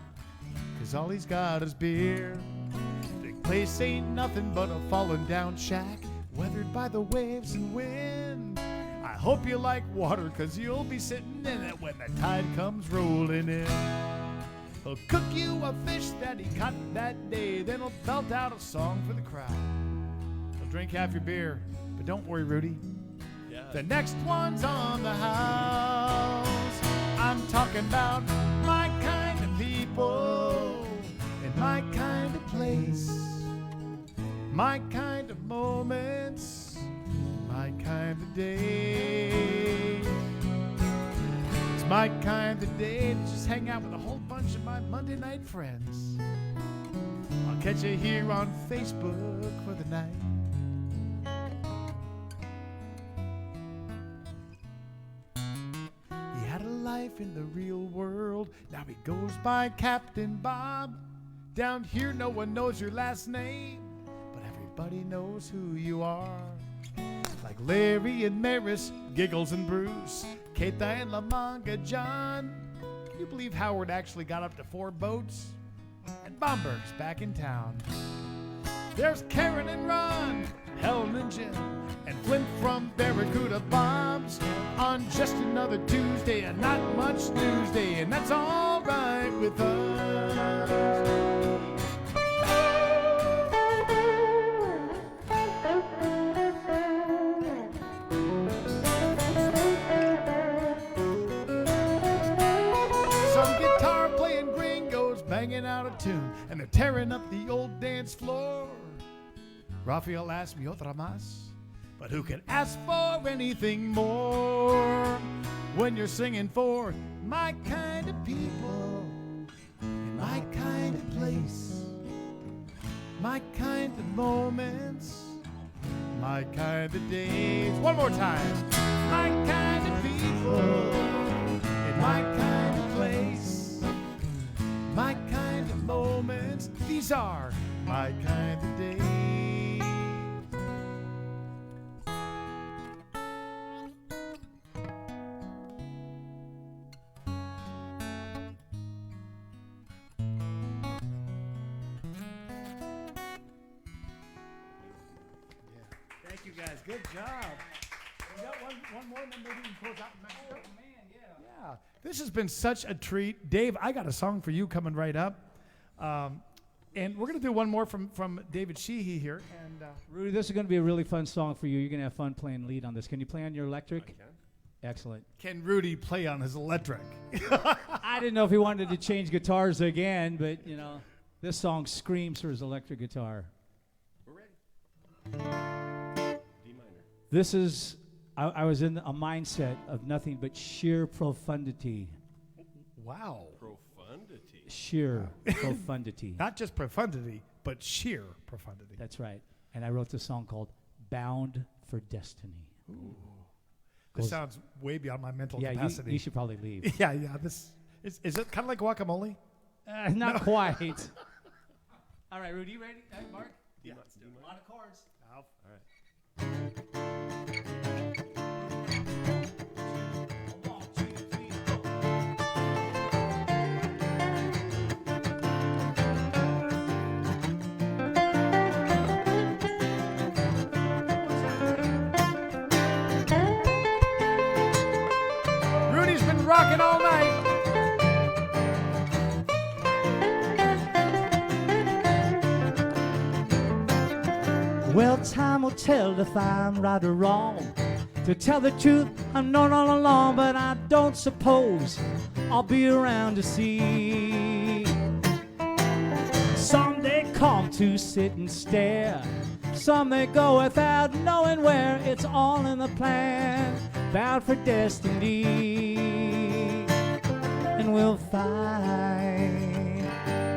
Speaker 1: 'cause all he's got is beer. The place ain't nothing but a fallen down shack, weathered by the waves and wind. I hope you like water, 'cause you'll be sitting in it when the tide comes rolling in. He'll cook you a fish that he caught that day, then he'll belt out a song for the crowd. He'll drink half your beer, but don't worry, Rudy. Yeah. The next one's on the house. I'm talking about my kind of people, in my kind of place, my kind of moments, my kind of day. It's my kind of day to just hang out with a whole bunch of my Monday night friends. I'll catch you here on Facebook for the night. life in the real world. Now he goes by Captain Bob. Down here no one knows your last name, but everybody knows who you are. Like Larry and Maris, Giggles and Bruce, Keita and Lamanga John. Can you believe Howard actually got up to 4 boats? And Bomberg's back in town. There's Karen and Ron, Helen and Jim, and Flint from Barracuda Bombs. On just another Tuesday and not much Tuesday, and that's all right with us. Banging out a tune, and they're tearing up the old dance floor. Raphael asked me otra más, but who can ask for anything more when you're singing for my kind of people, in my kind of place, my kind of moments, my kind of days. One more time. My kind of people, in my kind of place, my kind of moments, these are my kind of days. Thank you guys, good job. We got one more, and then maybe we can close out in Mexico. Yeah, this has been such a treat. Dave, I got a song for you coming right up. And we're going to do one more from David Sheehy here. And
Speaker 3: Rudy, this is going to be a really fun song for you. You're going to have fun playing lead on this. Can you play on your electric?
Speaker 4: I can.
Speaker 3: Excellent.
Speaker 1: can Rudy play on his electric?
Speaker 3: I didn't know if he wanted to change guitars again, but, you know, this song screams for his electric guitar.
Speaker 4: We're ready. D minor.
Speaker 3: This is, I was in a mindset of nothing but sheer profundity.
Speaker 1: Wow.
Speaker 4: Profundity.
Speaker 3: Sheer profundity.
Speaker 1: Not just profundity, but sheer profundity.
Speaker 3: That's right. And I wrote this song called Bound for Destiny.
Speaker 1: Ooh. This sounds way beyond my mental
Speaker 3: Yeah,
Speaker 1: capacity.
Speaker 3: you should probably leave.
Speaker 1: Yeah. This is it kind of like guacamole?
Speaker 3: Not quite. All right, Rudy, you ready? Mark?
Speaker 4: Yeah.
Speaker 3: A lot of chords.
Speaker 4: All right.
Speaker 1: Rudy's been rocking all night.
Speaker 3: Well, time will tell if I'm right or wrong. To tell the truth, I'm known all along, but I don't suppose I'll be around to see. Some they come to sit and stare. Some they go without knowing where. It's all in the plan, bound for destiny. And we'll find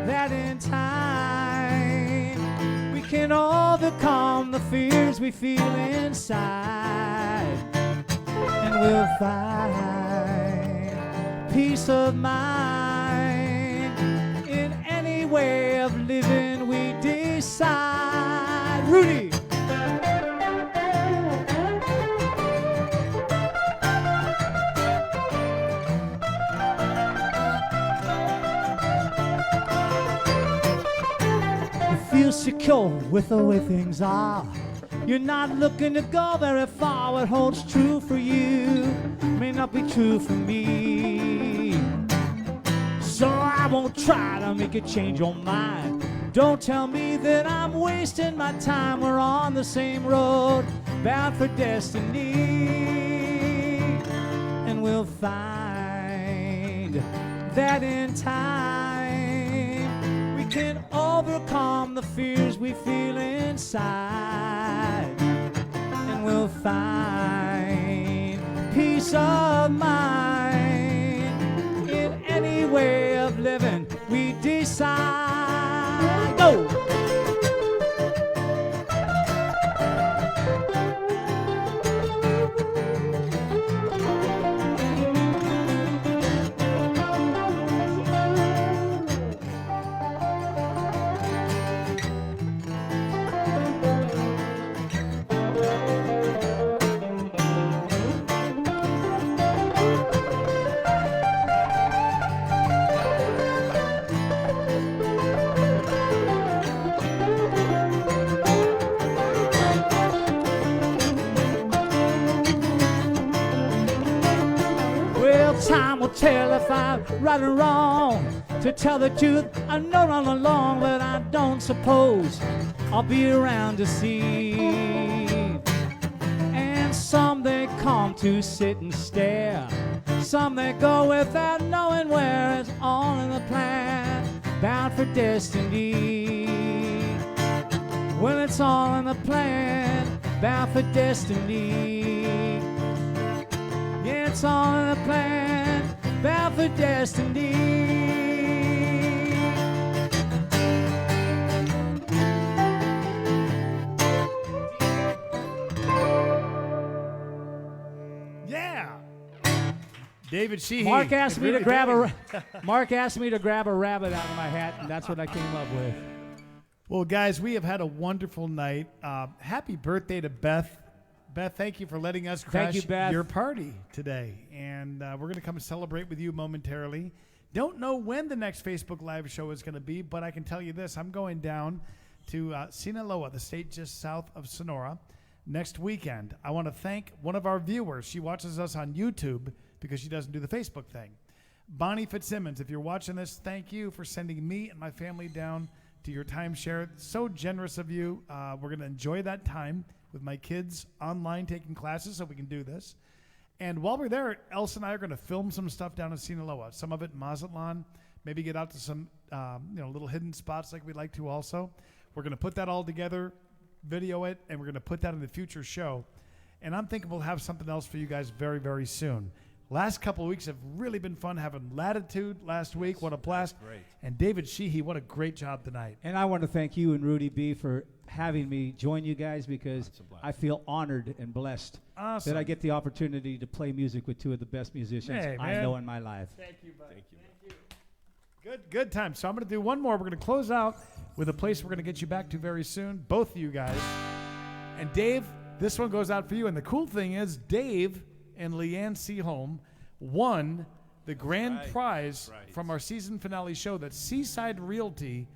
Speaker 3: that in time we can overcome the fears we feel inside. And we'll find peace of mind in any way of living we decide. Rudy! You feel secure with the way things are. You're not looking to go very far. What holds true for you may not be true for me. So I won't try to make you change your mind. Don't tell me that I'm wasting my time. We're on the same road, bound for destiny. And we'll find that in time we can overcome the fears we feel inside. And we'll find peace of mind in any way of living we decide. Go! tell if I'm right or wrong. To tell the truth, I know all along, but I don't suppose I'll be around to see. And some they come to sit and stare. Some they go without knowing where. It's all in the plan, bound for destiny. Well, it's all in the plan, bound for destiny. Yeah, it's all in the plan, bound for destiny.
Speaker 1: Yeah. David Sheehy.
Speaker 3: Mark asked
Speaker 1: It
Speaker 3: me to
Speaker 1: really
Speaker 3: grab
Speaker 1: did.
Speaker 3: Mark asked me to grab a rabbit out of my hat, and that's what I came up with.
Speaker 1: Well, guys, we have had a wonderful night. Happy birthday to Beth. Beth, thank you for letting us crash
Speaker 3: you, Beth.
Speaker 1: your party today. And we're going to come celebrate with you momentarily. Don't know when the next Facebook Live show is going to be, but I can tell you this. I'm going down to Sinaloa, the state just south of Sonora, next weekend. I want to thank one of our viewers. She watches us on YouTube because she doesn't do the Facebook thing. Bonnie Fitzsimmons, if you're watching this, thank you for sending me and my family down to your timeshare. So generous of you. We're going to enjoy that time with my kids online taking classes so we can do this. And while we're there, Elsa and I are going to film some stuff down in Sinaloa, some of it in Mazatlan, maybe get out to some little hidden spots like we'd like to also. We're going to put that all together, video it, and we're going to put that in the future show. And I'm thinking we'll have something else for you guys very, very soon. Last couple of weeks have really been fun, having Latitude last week. What a blast.
Speaker 4: Great.
Speaker 1: And David Sheehy, what a great job tonight.
Speaker 3: And I want to thank you and Rudy B for having me join you guys, because I feel honored and blessed
Speaker 1: Awesome.
Speaker 3: that I get the opportunity to play music with two of the best musicians
Speaker 1: Hey,
Speaker 3: I
Speaker 1: man.
Speaker 3: know in my life.
Speaker 1: Thank you, buddy.
Speaker 4: Thank you.
Speaker 1: Good time. So I'm going to do one more. We're going to close out with a place we're going to get you back to very soon, both of you guys. And Dave, this one goes out for you. And the cool thing is, Dave and Leanne Seaholm won the grand prize from our season finale show that Seaside Realty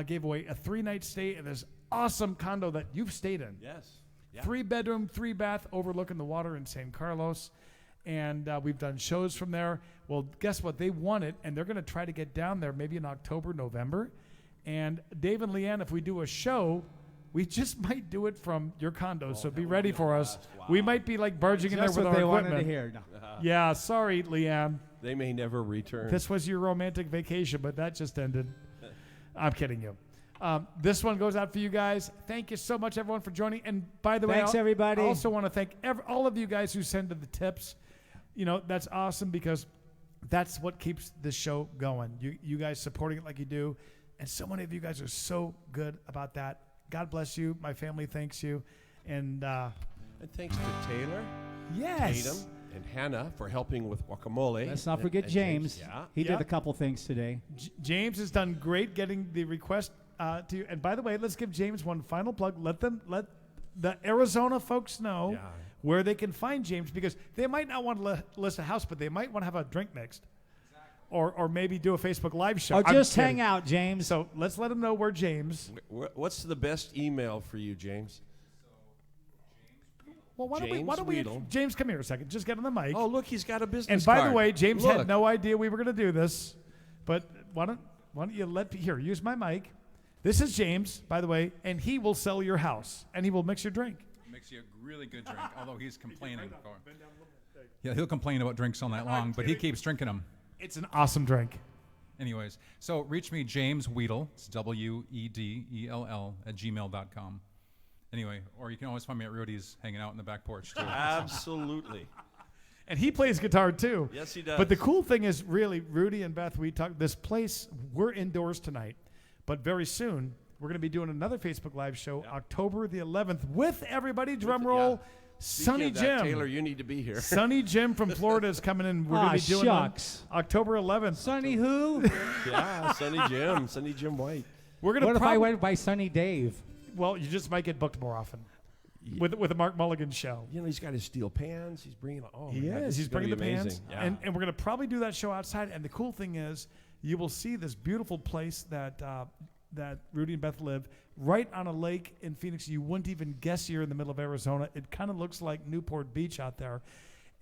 Speaker 1: gave away, a 3-night stay in this awesome condo that you've stayed in.
Speaker 4: Yes. Yeah.
Speaker 1: 3-bedroom, 3-bath, overlooking the water in San Carlos. And we've done shows from there. Well, guess what? They won it, and they're going to try to get down there maybe in October, November. And Dave and Leanne, if we do a show, we just might do it from your condo. So be ready for us.
Speaker 4: Wow.
Speaker 1: We might be like barging in there
Speaker 3: Just
Speaker 1: with
Speaker 3: what
Speaker 1: our
Speaker 3: they wanted
Speaker 1: equipment.
Speaker 3: to hear. No.
Speaker 1: Yeah, sorry, Leanne.
Speaker 4: They may never return.
Speaker 1: This was your romantic vacation, but that just ended. I'm kidding you. This one goes out for you guys. Thank you so much, everyone, for joining. And by the way,
Speaker 3: Thanks, everybody.
Speaker 1: I also want to thank all of you guys who send the tips. You know, that's awesome, because that's what keeps this show going. You guys supporting it like you do. And so many of you guys are so good about that. God bless you. My family thanks you. And
Speaker 4: And thanks to Taylor,
Speaker 1: yes.
Speaker 4: Tatum, and Hannah for helping with guacamole.
Speaker 3: Let's not
Speaker 4: And-
Speaker 3: forget
Speaker 4: and
Speaker 3: James.
Speaker 4: Yeah.
Speaker 3: He
Speaker 1: Yeah.
Speaker 3: did a couple things today.
Speaker 1: James has done great getting the request to you. And by the way, let's give James one final plug. Let the Arizona folks know
Speaker 4: Yeah.
Speaker 1: where they can find James, because they might not want to list a house, but they might want to have a drink mixed. Or maybe do a Facebook Live show.
Speaker 3: Or
Speaker 1: I'm
Speaker 3: just
Speaker 1: kidding.
Speaker 3: hang out, James.
Speaker 1: So let's let them know where James.
Speaker 4: What's the best email for you, James?
Speaker 1: Well, why
Speaker 4: James
Speaker 1: don't we
Speaker 4: Weedle.
Speaker 1: James, come here a second. Just get on the mic.
Speaker 4: Oh, look, he's got a business
Speaker 1: and by
Speaker 4: card.
Speaker 1: the way, James
Speaker 4: Look.
Speaker 1: had no idea we were going to do this. But why don't you use my mic. This is James, by the way, and he will sell your house, and he will mix your drink.
Speaker 6: Makes you a really good drink, although he's complaining. Yeah, he'll complain about drinks all night long, but he keeps drinking them.
Speaker 1: It's an awesome drink.
Speaker 6: Anyways, so reach me, James Weedle, it's WEDELL, @gmail.com. Anyway, or you can always find me at Rudy's hanging out in the back porch, too.
Speaker 4: Absolutely.
Speaker 1: And he plays guitar too.
Speaker 4: Yes, he does.
Speaker 1: But the cool thing is, really, Rudy and Beth, we talked. This place, we're indoors tonight, but very soon we're going to be doing another Facebook Live show, October the 11th, with everybody. Drum roll, Sonny
Speaker 4: Speaking of that,
Speaker 1: Jim.
Speaker 4: Taylor, you need to be here.
Speaker 1: Sonny Jim from Florida is coming in. We're going to be doing
Speaker 3: shucks.
Speaker 1: October 11th.
Speaker 3: Sonny who?
Speaker 4: Yeah, Sonny Jim White.
Speaker 1: We're going
Speaker 3: What
Speaker 1: to
Speaker 3: if I went by Sonny Dave?
Speaker 1: Well, you just might get booked more often with a Mark Mulligan show.
Speaker 4: You know, he's got his steel pans. He's bringing. Oh,
Speaker 1: He
Speaker 4: my God,
Speaker 1: is.
Speaker 4: this
Speaker 1: He's
Speaker 4: gonna
Speaker 1: bringing the
Speaker 4: be
Speaker 1: pans.
Speaker 4: amazing. Yeah.
Speaker 1: And we're going to probably do that show outside. And the cool thing is, you will see this beautiful place that Rudy and Beth live right on a lake in Phoenix. You wouldn't even guess you're in the middle of Arizona. It kind of looks like Newport Beach out there.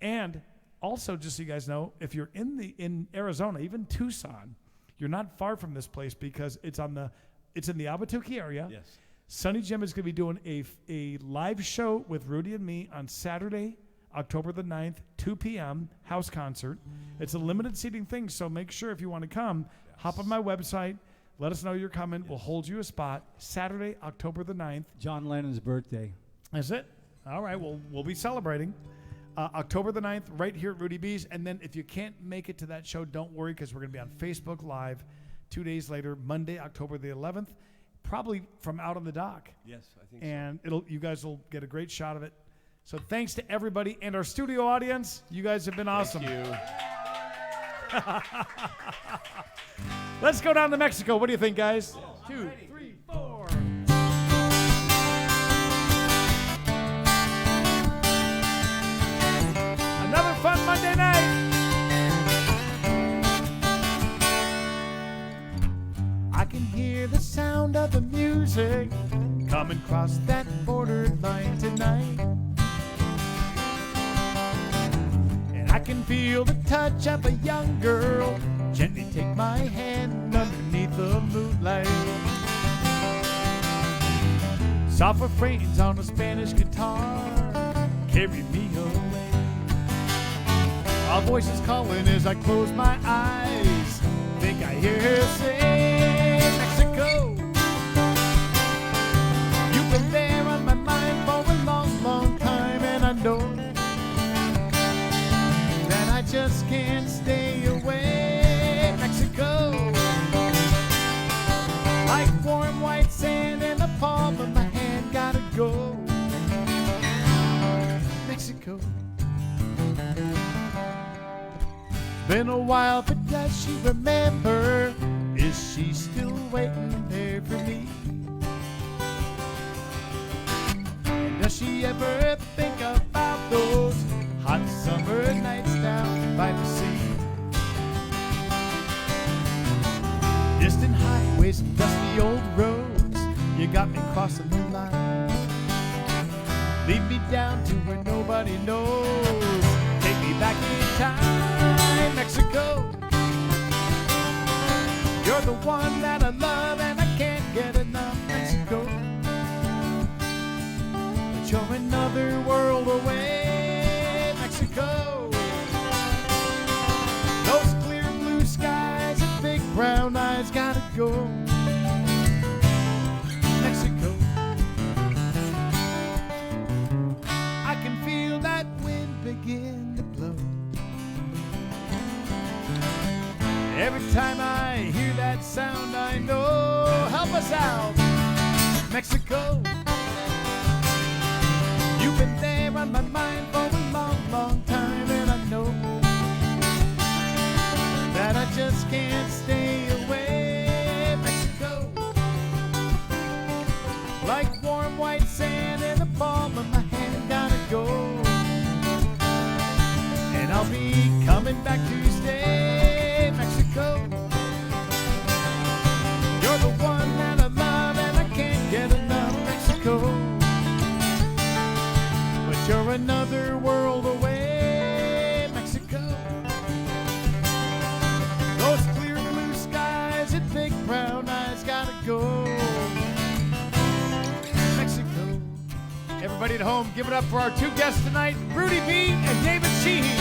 Speaker 1: And also, just so you guys know, if you're in Arizona, even Tucson, you're not far from this place because it's in the Albuquerque area.
Speaker 4: Yes.
Speaker 1: Sonny Jim is going to be doing a live show with Rudy and me on Saturday, October the 9th, 2 p.m., house concert. It's a limited seating thing, so make sure if you want to come, hop on my website, let us know you're coming. We'll hold you a spot. Saturday, October the 9th.
Speaker 3: John Lennon's birthday.
Speaker 1: Is it? All right, we'll be celebrating. October the 9th, right here at Rudy B's. And then if you can't make it to that show, don't worry, because we're going to be on Facebook Live 2 days later, Monday, October the 11th, probably from out on the dock.
Speaker 4: Yes, I think
Speaker 1: And you guys will get a great shot of it. So thanks to everybody and our studio audience. You guys have been awesome.
Speaker 4: Thank you.
Speaker 1: Let's go down to Mexico. What do you think, guys? 2, 3, 4. Another fun Monday night. I can hear the sound of the music coming across that border line tonight. And I can feel the touch of a young girl gently take my hand underneath the moonlight. Soft refrains on a Spanish guitar carry me away. Our voices calling as I close my eyes. Think I hear her say, Mexico. You've been there on my mind for a long, long time, and I know that I just can't stay away. Mexico, like warm white sand in the palm of my hand, gotta go. Mexico. Been a while, but does she remember? Is she still waiting there for me? And does she ever think about those hot summer nights down by the sea? Distant highways and dusty old roads, you got me crossing the line. Lead me down to where nobody knows. Take me back in time, Mexico. You're the one that I love and I can't get enough, Mexico. But you're another world away, Mexico. Those clear blue skies and big brown eyes gotta go, Mexico. I can feel that wind begin to blow. Every time I hear that sound, I know, help us out, Mexico. You've been there on my mind for a long, long time, and I know that I just can't stay away, Mexico. Like warm white sand in the palm of my hand, gotta go. And I'll be coming back to stay, Mexico. You're the one that I love and I can't get enough, Mexico. But you're another world away, Mexico. Those clear blue skies and big brown eyes gotta go, Mexico. Everybody at home, give it up for our two guests tonight, Rudy B and David Sheehy.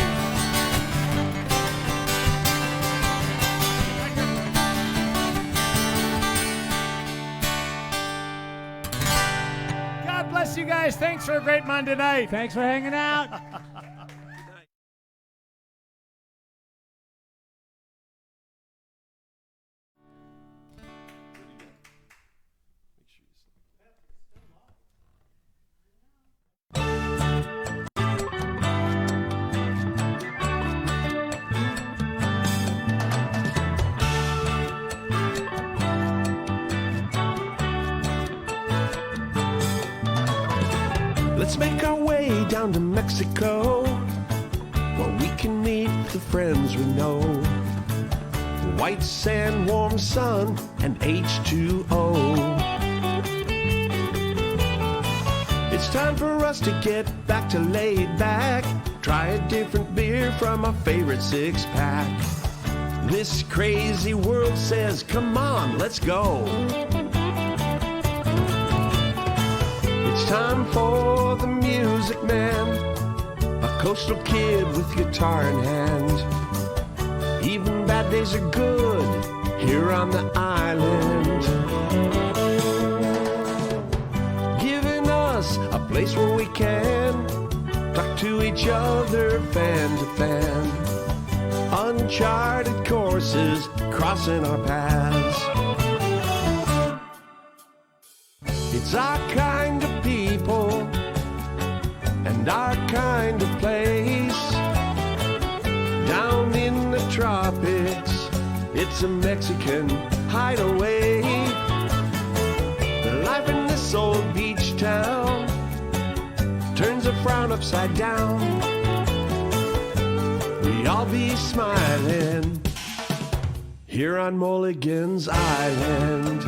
Speaker 1: God bless you guys. Thanks for a great Monday night.
Speaker 3: Thanks for hanging out.
Speaker 2: Let's make our way down to Mexico, where we can meet the friends we know. White sand, warm sun, and H2O. It's time for us to get back to laid back Try a different beer from my favorite six-pack. This crazy world says, come on, let's go. It's time for the music man, a coastal kid with guitar in hand. Even bad days are good here on the island. Giving us a place where we can talk to each other fan to fan. Uncharted courses crossing our paths. It's our kind of people and our kind of place. Down in the tropics, it's a Mexican hideaway. The life in this old beach town turns a frown upside down. We all be smiling here on Mulligan's Island.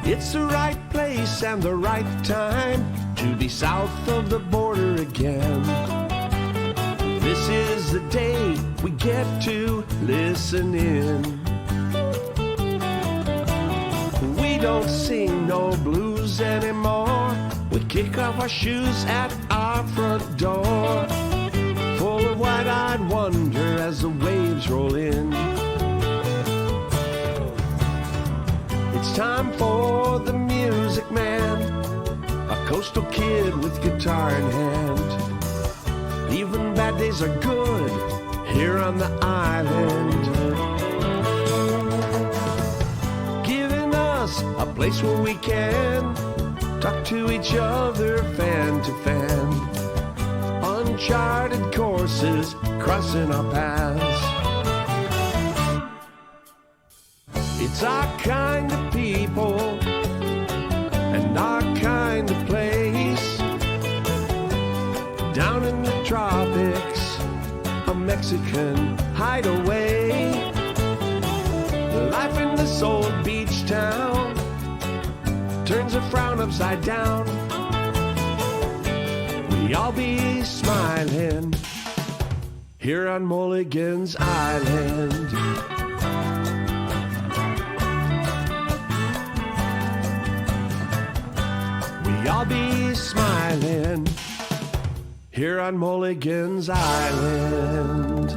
Speaker 2: It's the right place and the right time to be south of the border again. This is the day we get to listen in. We don't sing no blues anymore. We kick off our shoes at our front door, full of wide-eyed wonder as the waves roll in. It's time for the music man, a coastal kid with guitar in hand. Even bad days are good here on the island. Giving us a place where we can talk to each other fan to fan. Uncharted courses crossing our paths. It's our kind of people and our kind of place. Down in the tropics, a Mexican hideaway. Life in this old beach town turns a frown upside down. We all be smiling here on Mulligan's Island. We all be smiling here on Mulligan's Island.